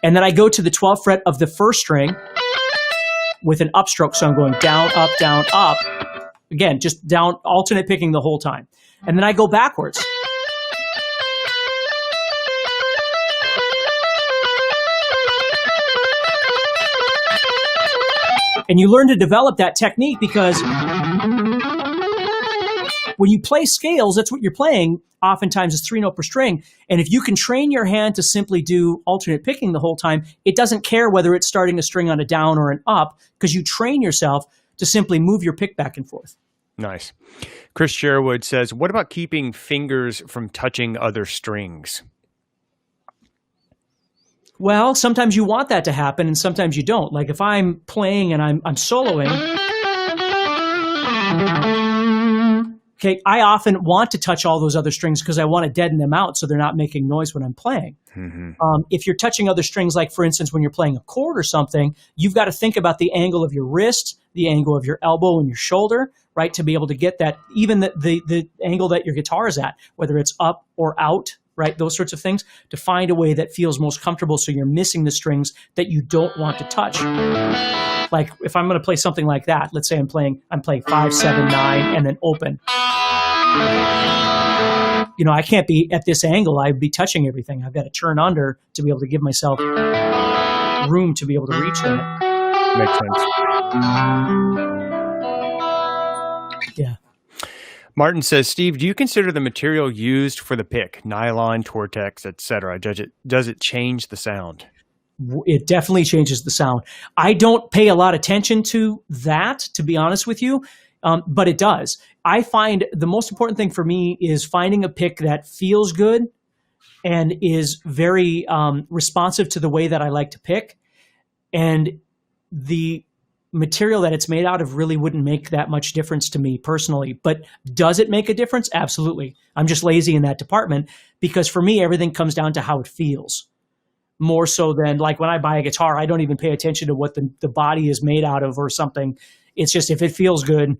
And then I go to the 12th fret of the first string with an upstroke. So I'm going down, up. Again, just down, alternate picking the whole time. And then I go backwards. And you learn to develop that technique because when you play scales, that's what you're playing. Oftentimes it's 3-note per string. And if you can train your hand to simply do alternate picking the whole time, it doesn't care whether it's starting a string on a down or an up because you train yourself to simply move your pick back and forth. Nice. Chris Sherwood says, what about keeping fingers from touching other strings? Well, sometimes you want that to happen and sometimes you don't. Like if I'm playing and I'm soloing, okay, I often want to touch all those other strings because I want to deaden them out so they're not making noise when I'm playing. Mm-hmm. If you're touching other strings, like for instance, when you're playing a chord or something, you've got to think about the angle of your wrist, the angle of your elbow and your shoulder, right, to be able to get that, even the angle that your guitar is at, whether it's up or out, right, those sorts of things, to find a way that feels most comfortable so you're missing the strings that you don't want to touch. Like if I'm going to play something like that, let's say I'm playing 5, 7, 9, and then open. I can't be at this angle. I'd be touching everything. I've got to turn under to be able to give myself room to be able to reach that. Makes sense. Yeah. Martin says, Steve, do you consider the material used for the pick, nylon, Tortex, etc., does it change the sound? It definitely changes the sound. I don't pay a lot of attention to that, to be honest with you, but it does. I find the most important thing for me is finding a pick that feels good and is very responsive to the way that I like to pick. And the material that it's made out of really wouldn't make that much difference to me personally. But does it make a difference? Absolutely. I'm just lazy in that department because for me, everything comes down to how it feels. More so than like when I buy a guitar, I don't even pay attention to what the body is made out of or something. It's just if it feels good,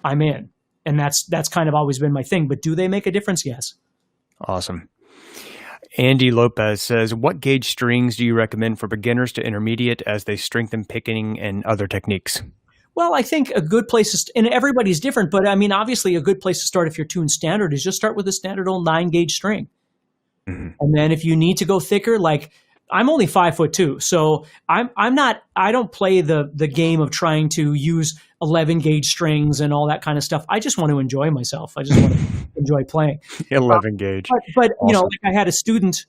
I'm in. And that's kind of always been my thing. But do they make a difference? Yes. Awesome. Andy Lopez says, what gauge strings do you recommend for beginners to intermediate as they strengthen picking and other techniques? Well, I think a good place and everybody's different, but I mean, obviously a good place to start if you're tuned standard is just start with a standard old 9-gauge string. Mm-hmm. And then if you need to go thicker, like I'm only 5'2", so I don't play the game of trying to use 11-gauge strings and all that kind of stuff. I just want to enjoy myself. I just want to enjoy playing. 11-gauge. But awesome. Like I had a student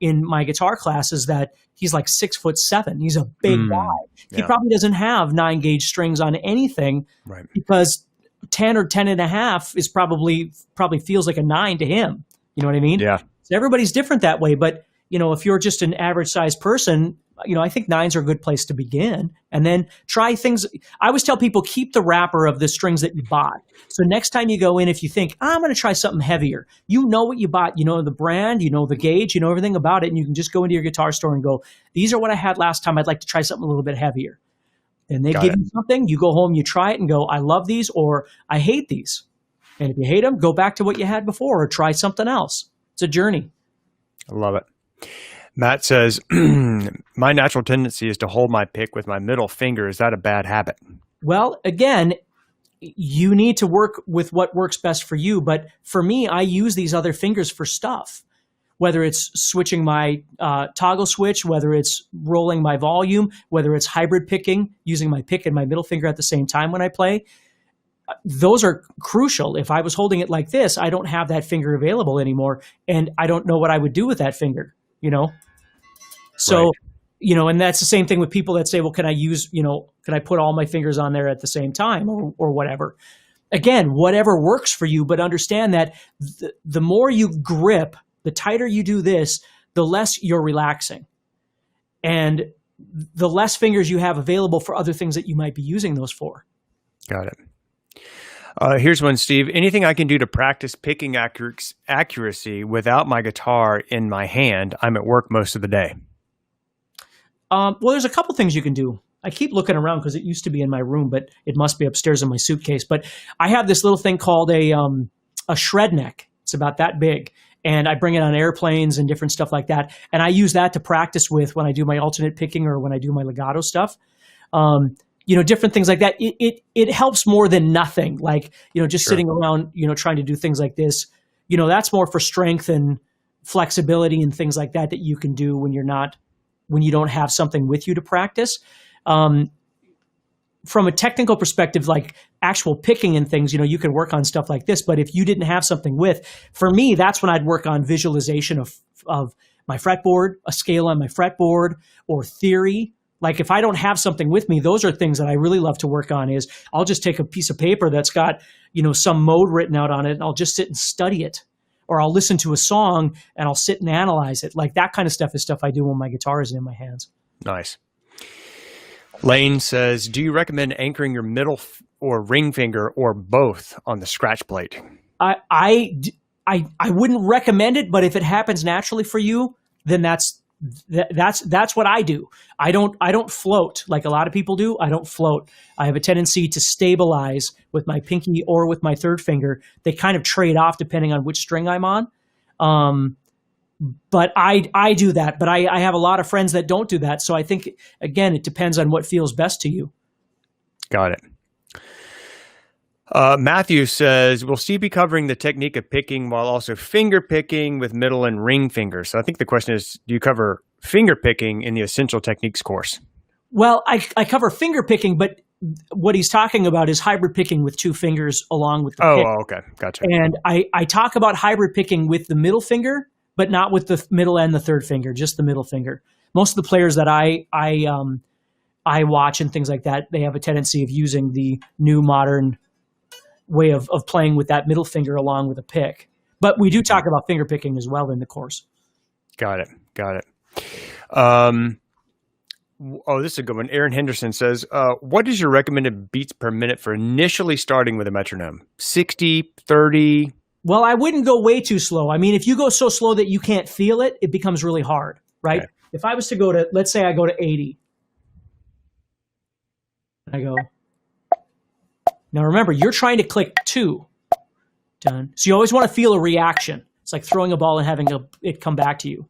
in my guitar classes that he's like 6'7". He's a big guy. He probably doesn't have 9-gauge strings on anything, right? Because 10 or 10.5 is probably feels like a 9 to him. You know what I mean? Yeah. So everybody's different that way, but if you're just an average sized person, I think 9s are a good place to begin. And then try things. I always tell people, keep the wrapper of the strings that you buy. So next time you go in, if you think, I'm going to try something heavier, you know what you bought, you know the brand, you know the gauge, you know everything about it. And you can just go into your guitar store and go, these are what I had last time. I'd like to try something a little bit heavier. And they give you something, you go home, you try it and go, I love these or I hate these. And if you hate them, go back to what you had before or try something else. It's a journey. I love it. Matt says, my natural tendency is to hold my pick with my middle finger. Is that a bad habit? Well, again, you need to work with what works best for you. But for me, I use these other fingers for stuff, whether it's switching my toggle switch, whether it's rolling my volume, whether it's hybrid picking, using my pick and my middle finger at the same time when I play. Those are crucial. If I was holding it like this, I don't have that finger available anymore, and I don't know what I would do with that finger, So, right. And that's the same thing with people that say, well, can I put all my fingers on there at the same time or whatever? Again, whatever works for you, but understand that the more you grip, the tighter you do this, the less you're relaxing. And the less fingers you have available for other things that you might be using those for. Got it. Here's one, Steve. Anything I can do to practice picking accuracy without my guitar in my hand? I'm at work most of the day. Well, there's a couple things you can do. I keep looking around because it used to be in my room, but it must be upstairs in my suitcase. But I have this little thing called a shred neck. It's about that big. And I bring it on airplanes and different stuff like that. And I use that to practice with when I do my alternate picking or when I do my legato stuff. Different things like that. It helps more than nothing. Like, just Sure. sitting around, trying to do things like this, that's more for strength and flexibility and things like that you can do when you don't have something with you to practice. From a technical perspective, like actual picking and things, you can work on stuff like this. But if you didn't have something for me, that's when I'd work on visualization of my fretboard, a scale on my fretboard, or theory. Like if I don't have something with me, those are things that I really love to work on. Is I'll just take a piece of paper that's got, some mode written out on it, and I'll just sit and study it. Or I'll listen to a song and I'll sit and analyze it. Like that kind of stuff is stuff I do when my guitar isn't in my hands. Nice. Lane says, do you recommend anchoring your middle or ring finger or both on the scratch plate? I wouldn't recommend it, but if it happens naturally for you, then that's what I do. I don't float like a lot of people do. I don't float. I have a tendency to stabilize with my pinky or with my third finger. They kind of trade off depending on which string I'm on. But I do that. But I have a lot of friends that don't do that. So I think, again, it depends on what feels best to you. Got it. Matthew says, will Steve be covering the technique of picking while also finger picking with middle and ring fingers? So I think the question is, do you cover finger picking in the Essential Techniques course? Well, I cover finger picking, but what he's talking about is hybrid picking with two fingers along with the pick. Oh, okay. Gotcha. And I talk about hybrid picking with the middle finger, but not with the middle and the third finger, just the middle finger. Most of the players that I watch and things like that, they have a tendency of using the new modern way of playing with that middle finger along with a pick. But we do talk about finger picking as well in the course. Got it. This is a good one. Aaron Henderson says, what is your recommended beats per minute for initially starting with a metronome? 60, 30? Well, I wouldn't go way too slow. I mean, if you go so slow that you can't feel it, it becomes really hard, right? Okay. If I was to go to, let's say I go to 80. I go. Now remember, you're trying to click 2. Done. So you always want to feel a reaction. It's like throwing a ball and having it come back to you.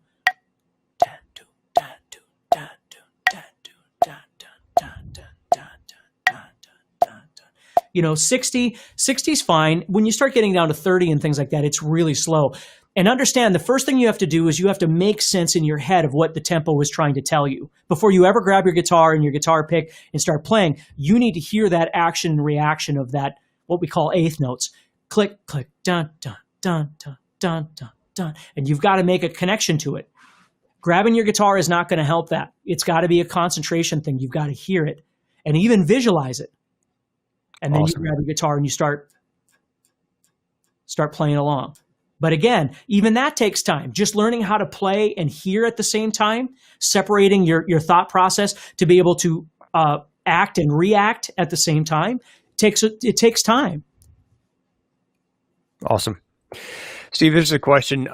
60's fine. When you start getting down to 30 and things like that, it's really slow. And understand, the first thing you have to do is you have to make sense in your head of what the tempo is trying to tell you. Before you ever grab your guitar and your guitar pick and start playing, you need to hear that action and reaction of that, what we call eighth notes. Click, click, dun, dun, dun, dun, dun, dun, dun. And you've got to make a connection to it. Grabbing your guitar is not going to help that. It's got to be a concentration thing. You've got to hear it and even visualize it. And then Awesome. You grab your guitar and you start playing along. But again, even that takes time. Just learning how to play and hear at the same time, separating your thought process to be able to act and react at the same time, it takes time. Awesome. Steve, there's a question.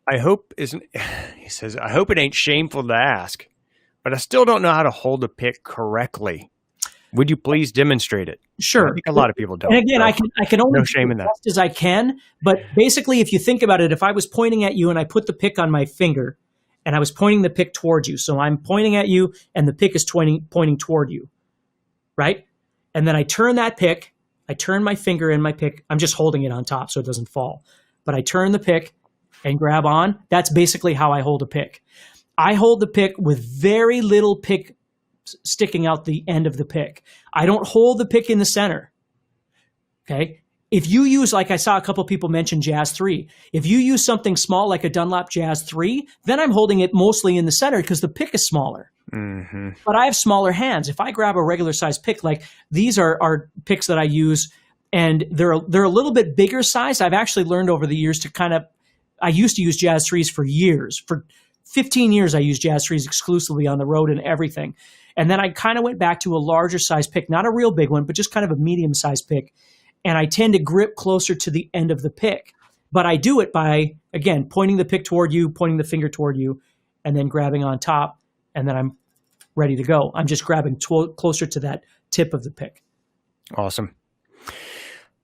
He says, I hope it ain't shameful to ask, but I still don't know how to hold a pick correctly. Would you please demonstrate it? Sure. I think a lot of people don't. And again, I can only no shame in do that. as best as I can. But basically, if you think about it, if I was pointing at you and I put the pick on my finger and I was pointing the pick towards you, so I'm pointing at you and the pick is pointing toward you, right? And then I turn that pick, I turn my finger in my pick. I'm just holding it on top so it doesn't fall. But I turn the pick and grab on. That's basically how I hold a pick. I hold the pick with very little pick sticking out the end of the pick. I don't hold the pick in the center. Okay. If you use, like I saw a couple people mention Jazz 3, if you use something small like a Dunlop Jazz 3, then I'm holding it mostly in the center because the pick is smaller. Mm-hmm. But I have smaller hands. If I grab a regular size pick, like these are picks that I use, and they're a little bit bigger size. I've actually learned over the years to I used to use Jazz 3s for years. For 15 years, I used Jazz 3s exclusively on the road and everything. And then I kind of went back to a larger size pick, not a real big one, but just kind of a medium size pick. And I tend to grip closer to the end of the pick. But I do it by, again, pointing the pick toward you, pointing the finger toward you, and then grabbing on top. And then I'm ready to go. I'm just grabbing closer to that tip of the pick. Awesome.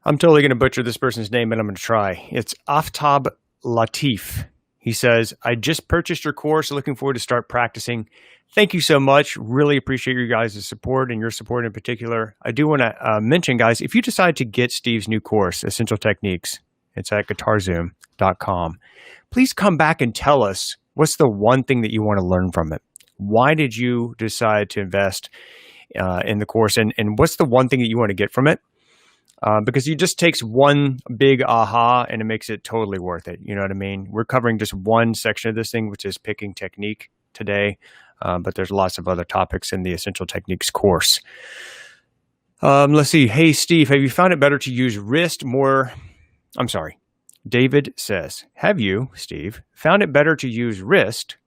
I'm totally going to butcher this person's name, but I'm going to try. It's Aftab Latif. He says, I just purchased your course. Looking forward to start practicing. Thank you so much. Really appreciate your guys' support and your support in particular. I do want to mention, guys, if you decide to get Steve's new course, Essential Techniques, it's at guitarzoom.com. Please come back and tell us what's the one thing that you want to learn from it. Why did you decide to invest in the course? And what's the one thing that you want to get from it? Because it just takes one big aha and it makes it totally worth it. You know what I mean? We're covering just one section of this thing, which is picking technique today. But there's lots of other topics in the Essential Techniques course. Let's see. Hey, Steve, have you found it better to use wrist more? I'm sorry. David says, have you, Steve, found it better to use wrist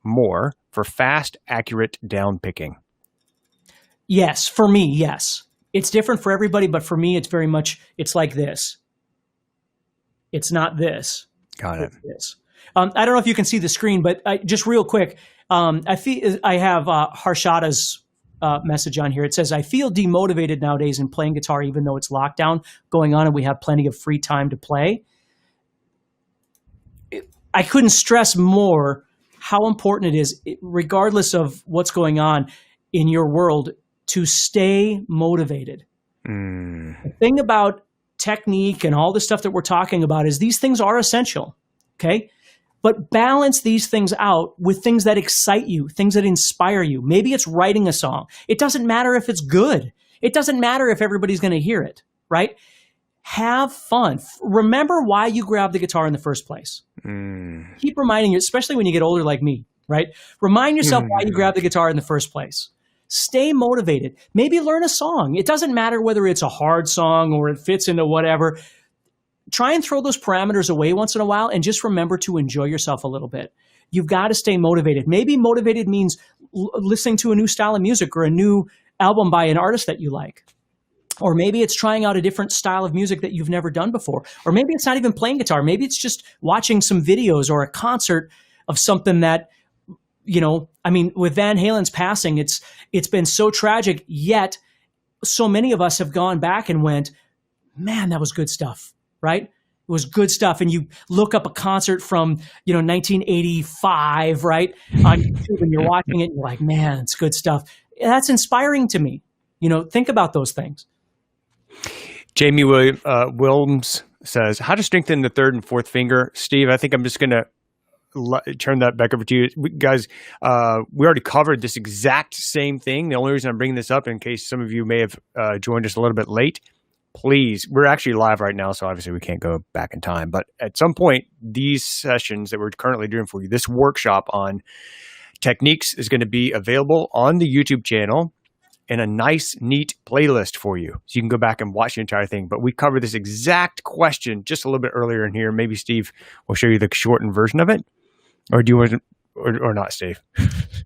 more for fast, accurate down picking? Yes. For me, yes. It's different for everybody, but for me, it's very much, it's like this. It's not this. Got it. It's this. I don't know if you can see the screen, but just real quick, I have Harshada's message on here. It says, I feel demotivated nowadays in playing guitar, even though it's lockdown going on and we have plenty of free time to play. I couldn't stress more how important it is, regardless of what's going on in your world, to stay motivated. The thing about technique and all the stuff that we're talking about is these things are essential, okay? But balance these things out with things that excite you, things that inspire you. Maybe it's writing a song. It doesn't matter if it's good. It doesn't matter if everybody's going to hear it, right? Have fun. Remember why you grabbed the guitar in the first place. Keep reminding you, especially when you get older like me, right? Remind yourself why you grabbed the guitar in the first place. Stay motivated. Maybe learn a song. It doesn't matter whether it's a hard song or it fits into whatever. Try and throw those parameters away once in a while and just remember to enjoy yourself a little bit. You've got to stay motivated. Maybe motivated means listening to a new style of music or a new album by an artist that you like. Or maybe it's trying out a different style of music that you've never done before. Or maybe it's not even playing guitar. Maybe it's just watching some videos or a concert of something that, you know, I mean, with Van Halen's passing, it's been so tragic, yet so many of us have gone back and went, man, that was good stuff, right? It was good stuff. And you look up a concert from, 1985, right, on YouTube, and you're watching it and you're like, man, it's good stuff. That's inspiring to me. Think about those things. Jamie Wilms says, how to strengthen the third and fourth finger. Steve, I think I'm just going to turn that back over to you. Guys, we already covered this exact same thing. The only reason I'm bringing this up, in case some of you may have joined us a little bit late, please, we're actually live right now, so obviously we can't go back in time. But at some point, these sessions that we're currently doing for you, this workshop on techniques is going to be available on the YouTube channel in a nice, neat playlist for you. So you can go back and watch the entire thing. But we covered this exact question just a little bit earlier in here. Maybe Steve will show you the shortened version of it. Or do you want to, or not, Steve?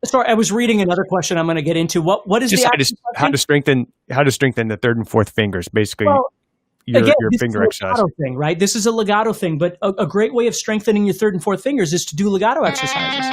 Sorry, I was reading another question I'm going to get into. What is just how to strengthen the third and fourth fingers, basically. Well, your This finger is a exercise legato thing, right? This is a legato thing, but a great way of strengthening your third and fourth fingers is to do legato exercises.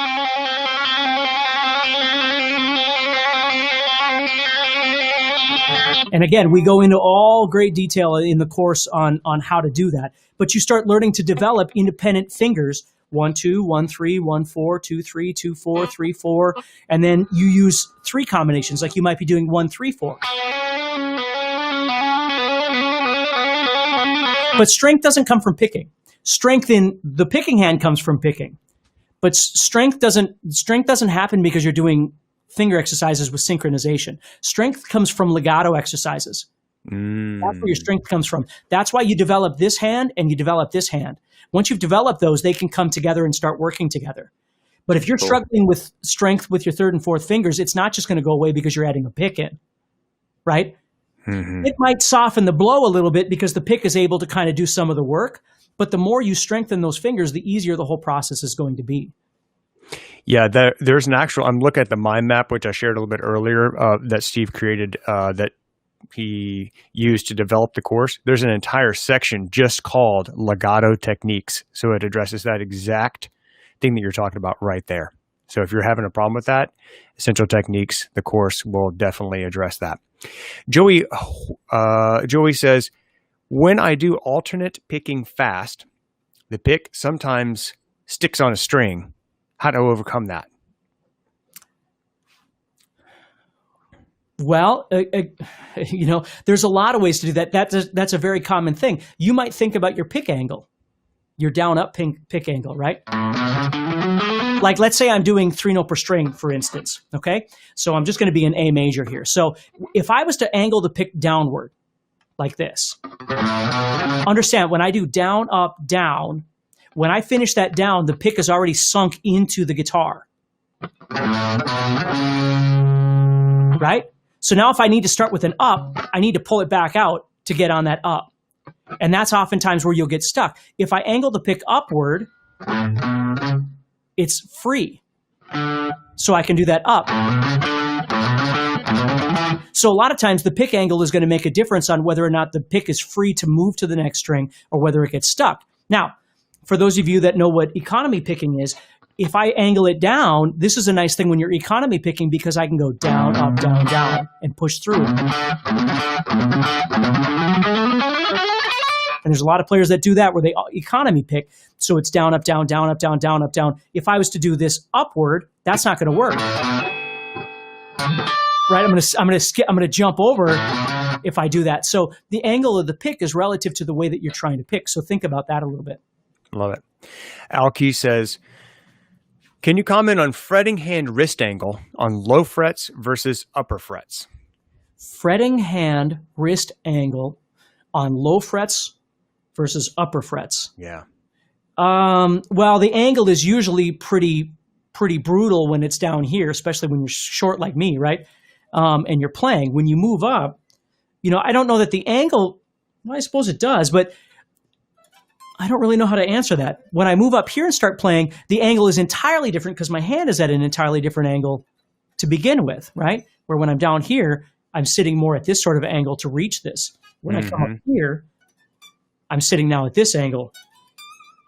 And again, we go into all great detail in the course on how to do that. But you start learning to develop independent fingers, 1, 2, 1, 3, 1, 4, 2, 3, 2, 4, 3, 4. And then you use 3 combinations, like you might be doing 1, 3, 4. But strength doesn't come from picking. Strength in the picking hand comes from picking. But strength doesn't happen because you're doing finger exercises with synchronization. Strength comes from legato exercises. That's where your strength comes from. That's why you develop this hand and you develop this hand. Once you've developed those, they can come together and start working together. But if you're struggling with strength with your 3rd and 4th fingers, it's not just going to go away because you're adding a pick in, right? It might soften the blow a little bit because the pick is able to kind of do some of the work. But the more you strengthen those fingers, the easier the whole process is going to be. Yeah, there's an actual, I'm looking at the mind map, which I shared a little bit earlier, that Steve created, that he used to develop the course. There's an entire section just called legato techniques. So it addresses that exact thing that you're talking about right there. So if you're having a problem with that, essential techniques, the course will definitely address that. Joey says, when I do alternate picking fast, the pick sometimes sticks on a string. How to overcome that? Well, there's a lot of ways to do that. That's a very common thing. You might think about your pick angle, your down-up pick angle, right? Like, let's say I'm doing 3-note per string, for instance, okay? So I'm just going to be in A major here. So if I was to angle the pick downward, like this, understand when I do down, up, down, when I finish that down, the pick is already sunk into the guitar, right? So now if I need to start with an up, I need to pull it back out to get on that up. And that's oftentimes where you'll get stuck. If I angle the pick upward, it's free. So I can do that up. So a lot of times the pick angle is going to make a difference on whether or not the pick is free to move to the next string or whether it gets stuck. Now, for those of you that know what economy picking is, if I angle it down, this is a nice thing when you're economy picking because I can go down, up, down, down, and push through. And there's a lot of players that do that where they economy pick. So it's down, up, down, down, up, down, down, up, down. If I was to do this upward, that's not going to work. Right? I'm going to jump over if I do that. So the angle of the pick is relative to the way that you're trying to pick. So think about that a little bit. Love it. Al Key says, can you comment on fretting hand wrist angle on low frets versus upper frets? Fretting hand wrist angle on low frets versus upper frets. Yeah. Well, the angle is usually pretty brutal when it's down here, especially when you're short like me, right? And you're playing. When you move up, I don't know that the angle, well, I suppose it does, but I don't really know how to answer that. When I move up here and start playing, the angle is entirely different because my hand is at an entirely different angle to begin with, right? Where when I'm down here, I'm sitting more at this sort of angle to reach this. When I come up here, I'm sitting now at this angle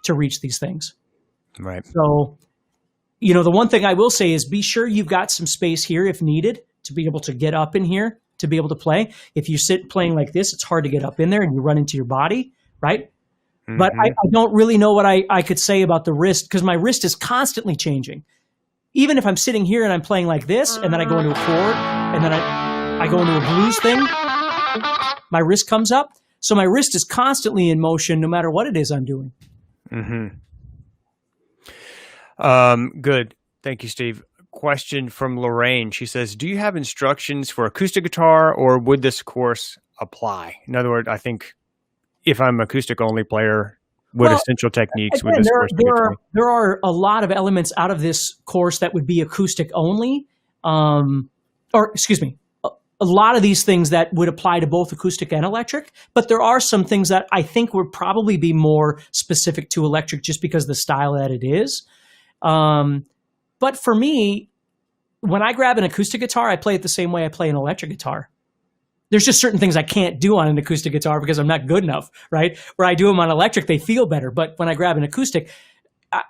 to reach these things. Right. So, the one thing I will say is be sure you've got some space here if needed to be able to get up in here, to be able to play. If you sit playing like this, it's hard to get up in there and you run into your body, right? But I don't really know what I could say about the wrist because my wrist is constantly changing. Even if I'm sitting here and I'm playing like this and then I go into a chord and then I go into a blues thing, my wrist comes up. So my wrist is constantly in motion no matter what it is I'm doing. Good. Thank you, Steve. Question from Lorraine. She says, do you have instructions for acoustic guitar or would this course apply? In other words, I think if I'm an acoustic only player, would essential techniques again, would this course be apply? There are a lot of elements out of this course that would be acoustic only. A lot of these things that would apply to both acoustic and electric, but there are some things that I think would probably be more specific to electric just because of the style that it is. But for me, when I grab an acoustic guitar, I play it the same way I play an electric guitar. There's just certain things I can't do on an acoustic guitar because I'm not good enough, right? Where I do them on electric, they feel better. But when I grab an acoustic,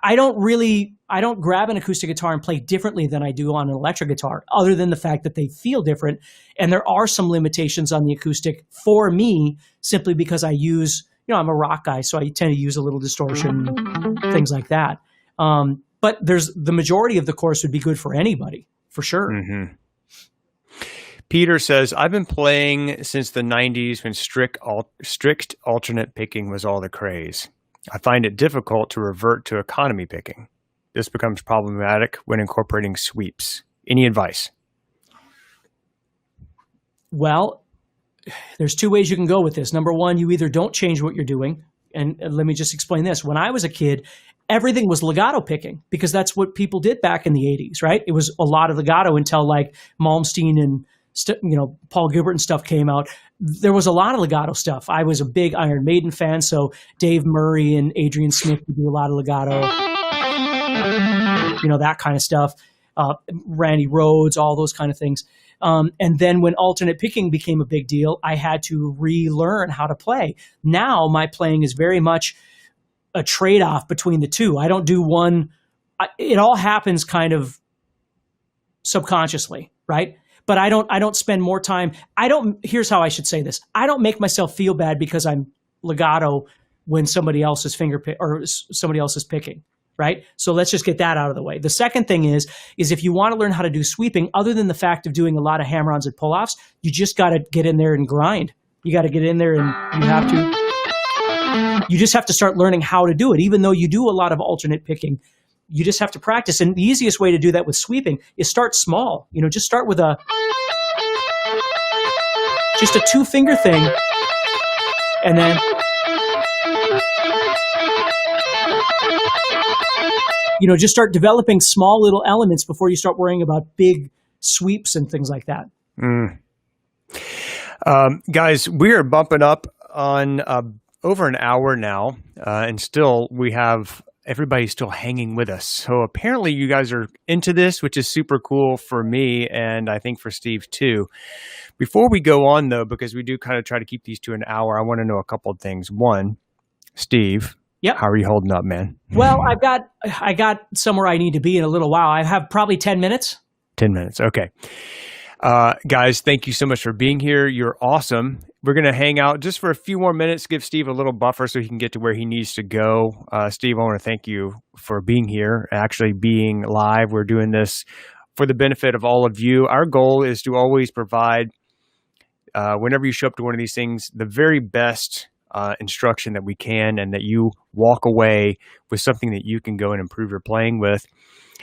I don't grab an acoustic guitar and play differently than I do on an electric guitar, other than the fact that they feel different. And there are some limitations on the acoustic for me, simply because I use, I'm a rock guy, so I tend to use a little distortion, things like that. But the majority of the course would be good for anybody, for sure. Mm-hmm. Peter says, I've been playing since the 90s when strict alternate picking was all the craze. I find it difficult to revert to economy picking. This becomes problematic when incorporating sweeps. Any advice? Well, there's two ways you can go with this. Number one, you either don't change what you're doing. And let me just explain this. When I was a kid, everything was legato picking because that's what people did back in the 80s, right? It was a lot of legato until like Malmsteen and Paul Gilbert and stuff came out. There was a lot of legato stuff. I was a big Iron Maiden fan, so Dave Murray and Adrian Smith would do a lot of legato, that kind of stuff. Randy Rhoads, all those kind of things. And then when alternate picking became a big deal, I had to relearn how to play. Now my playing is very much a trade-off between the two. I don't do one. It all happens kind of subconsciously, right? But I don't spend more time. Here's how I should say this. I don't make myself feel bad because I'm legato when somebody else is somebody else is picking, right? So let's just get that out of the way. The second thing is if you want to learn how to do sweeping, other than the fact of doing a lot of hammer-ons and pull-offs, you just got to get in there and grind. You got to get in there and you just have to start learning how to do it. Even though you do a lot of alternate picking, you just have to practice. And the easiest way to do that with sweeping is start small. Just start with just a 2-finger thing. And then, just start developing small little elements before you start worrying about big sweeps and things like that. Guys, we are bumping up on over an hour now. And still we have everybody's still hanging with us. So apparently you guys are into this, which is super cool for me and I think for Steve too. Before we go on though, because we do kind of try to keep these to an hour, I want to know a couple of things. One, Steve, yep. How are you holding up, man? Well, I got somewhere I need to be in a little while. I have probably 10 minutes. 10 minutes. Okay. Guys, thank you so much for being here. You're awesome. We're going to hang out just for a few more minutes, give Steve a little buffer so he can get to where he needs to go. Steve, I want to thank you for being here, actually being live. We're doing this for the benefit of all of you. Our goal is to always provide, whenever you show up to one of these things, the very best instruction that we can, and that you walk away with something that you can go and improve your playing with.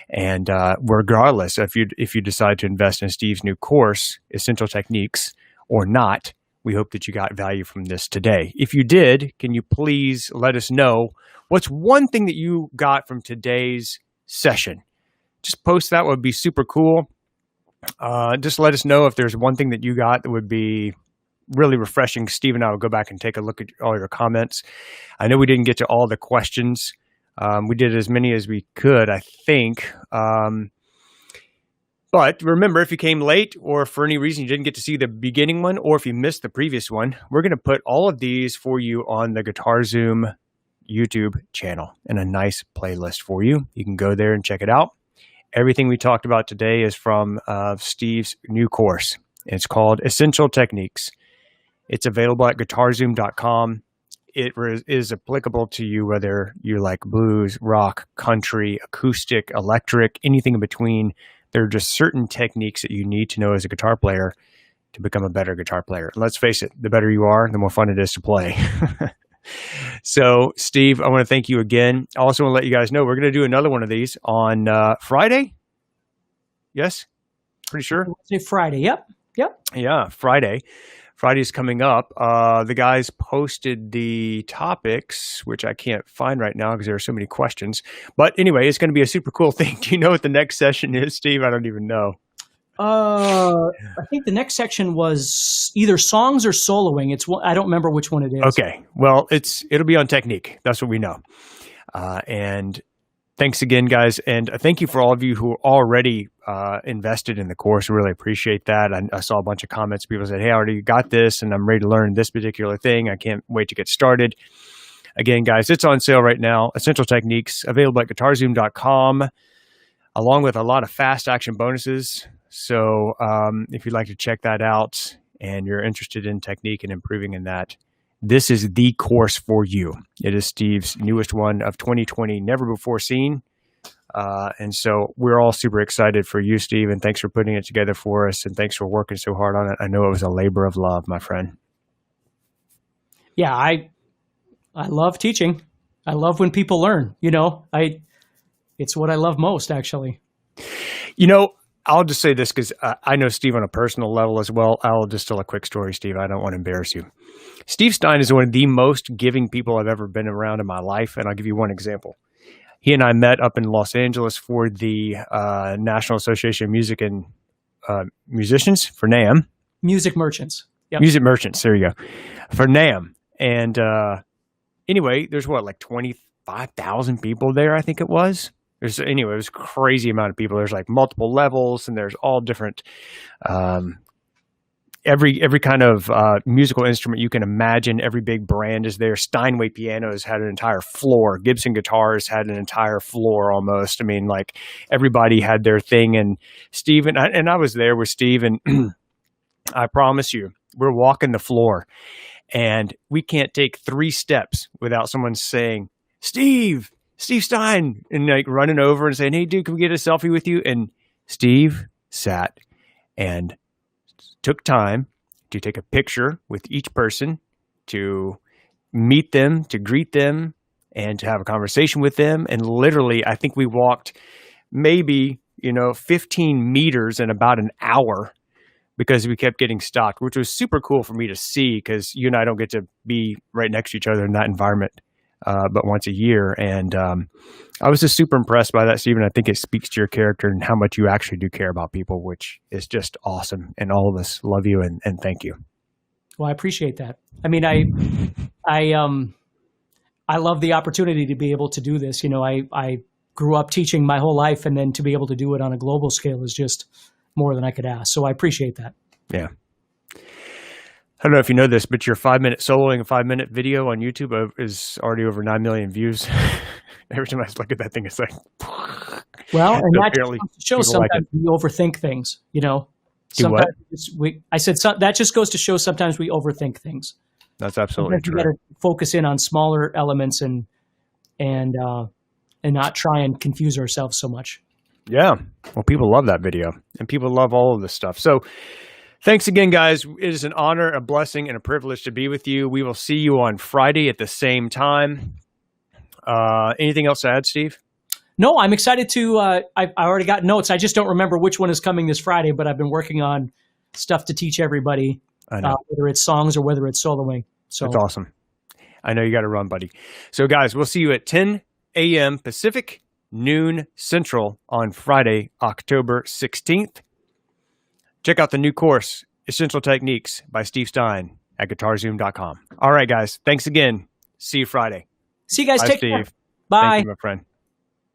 And regardless, if you decide to invest in Steve's new course, Essential Techniques, or not, we hope that you got value from this today. If you did, can you please let us know what's one thing that you got from today's session? Just post that, would be super cool. Just let us know if there's one thing that you got that would be really refreshing. Steve and I will go back and take a look at all your comments. I know we didn't get to all the questions. We did as many as we could, I think. But remember, if you came late or for any reason you didn't get to see the beginning one, or if you missed the previous one, we're going to put all of these for you on the Guitar Zoom YouTube channel in a nice playlist for you. You can go there and check it out. Everything we talked about today is from Steve's new course. It's called Essential Techniques. It's available at guitarzoom.com. It is applicable to you whether you like blues, rock, country, acoustic, electric, anything in between. There are just certain techniques that you need to know as a guitar player to become a better guitar player. And let's face it, the better you are, the more fun it is to play. So, Steve, I want to thank you again. I also want to let you guys know we're going to do another one of these on Friday. Yes? Pretty sure? Friday. Yep. Yeah, Friday. Friday's coming up. The guys posted the topics, which I can't find right now because there are so many questions. But anyway, it's going to be a super cool thing. Do you know what the next session is, Steve? I don't even know. I think the next section was either songs or soloing. I don't remember which one it is. Okay. Well, it'll be on technique. That's what we know. And thanks again, guys. And thank you for all of you who already invested in the course. I really appreciate that. I saw a bunch of comments. People said, hey, I already got this and I'm ready to learn this particular thing. I can't wait to get started. Again, guys, it's on sale right now. Essential Techniques, available at guitarzoom.com, along with a lot of fast action bonuses. So if you'd like to check that out and you're interested in technique and improving in that, this is the course for you. It is Steve's newest one of 2020, never before seen. And so we're all super excited for you, Steve, and thanks for putting it together for us, and thanks for working so hard on it. I know it was a labor of love, my friend. Yeah, I love teaching. I love when people learn. It's what I love most, actually. I'll just say this because I know Steve on a personal level as well. I'll just tell a quick story, Steve. I don't want to embarrass you. Steve Stine is one of the most giving people I've ever been around in my life, and I'll give you one example. He and I met up in Los Angeles for the National Association of Music and Musicians, for NAMM. Music Merchants. Yep. Music Merchants, there you go. For NAMM. And anyway, there's like 25,000 people there, I think it was. It was a crazy amount of people. There's like multiple levels, and there's all different, every kind of musical instrument you can imagine. Every big brand is there. Steinway pianos had an entire floor. Gibson guitars had an entire floor almost. I mean, like everybody had their thing. And Steve and I was there with Steve, and I promise you, we're walking the floor, and we can't take 3 steps without someone saying, Steve Stine, and like running over and saying, hey, dude, can we get a selfie with you? And Steve sat and took time to take a picture with each person, to meet them, to greet them, and to have a conversation with them. And literally, I think we walked maybe, 15 meters in about an hour because we kept getting stopped, which was super cool for me to see because you and I don't get to be right next to each other in that environment but once a year. And I was just super impressed by that, Stephen. I think it speaks to your character and how much you actually do care about people, which is just awesome. And all of us love you and thank you. Well, I appreciate that. I mean, I love the opportunity to be able to do this. I grew up teaching my whole life, and then to be able to do it on a global scale is just more than I could ask. So I appreciate that. Yeah. I don't know if you know this, but your 5-minute soloing a 5-minute video on YouTube is already over 9 million views. Every time I look at that thing, it's like, well, and that just shows sometimes we overthink things, Sometimes that just goes to show sometimes we overthink things. That's absolutely true. You got to focus in on smaller elements and not try and confuse ourselves so much. Yeah. Well, people love that video, and people love all of this stuff. So thanks again, guys. It is an honor, a blessing, and a privilege to be with you. We will see you on Friday at the same time. Anything else to add, Steve? No, I'm excited to, I already got notes. I just don't remember which one is coming this Friday, but I've been working on stuff to teach everybody, whether it's songs or whether it's soloing. So that's awesome. I know you got to run, buddy. So guys, we'll see you at 10 a.m. Pacific, noon Central on Friday, October 16th. Check out the new course, Essential Techniques by Steve Stine at guitarzoom.com. All right, guys. Thanks again. See you Friday. See you guys. Bye, Take Steve. care. Bye. Thank you, my friend.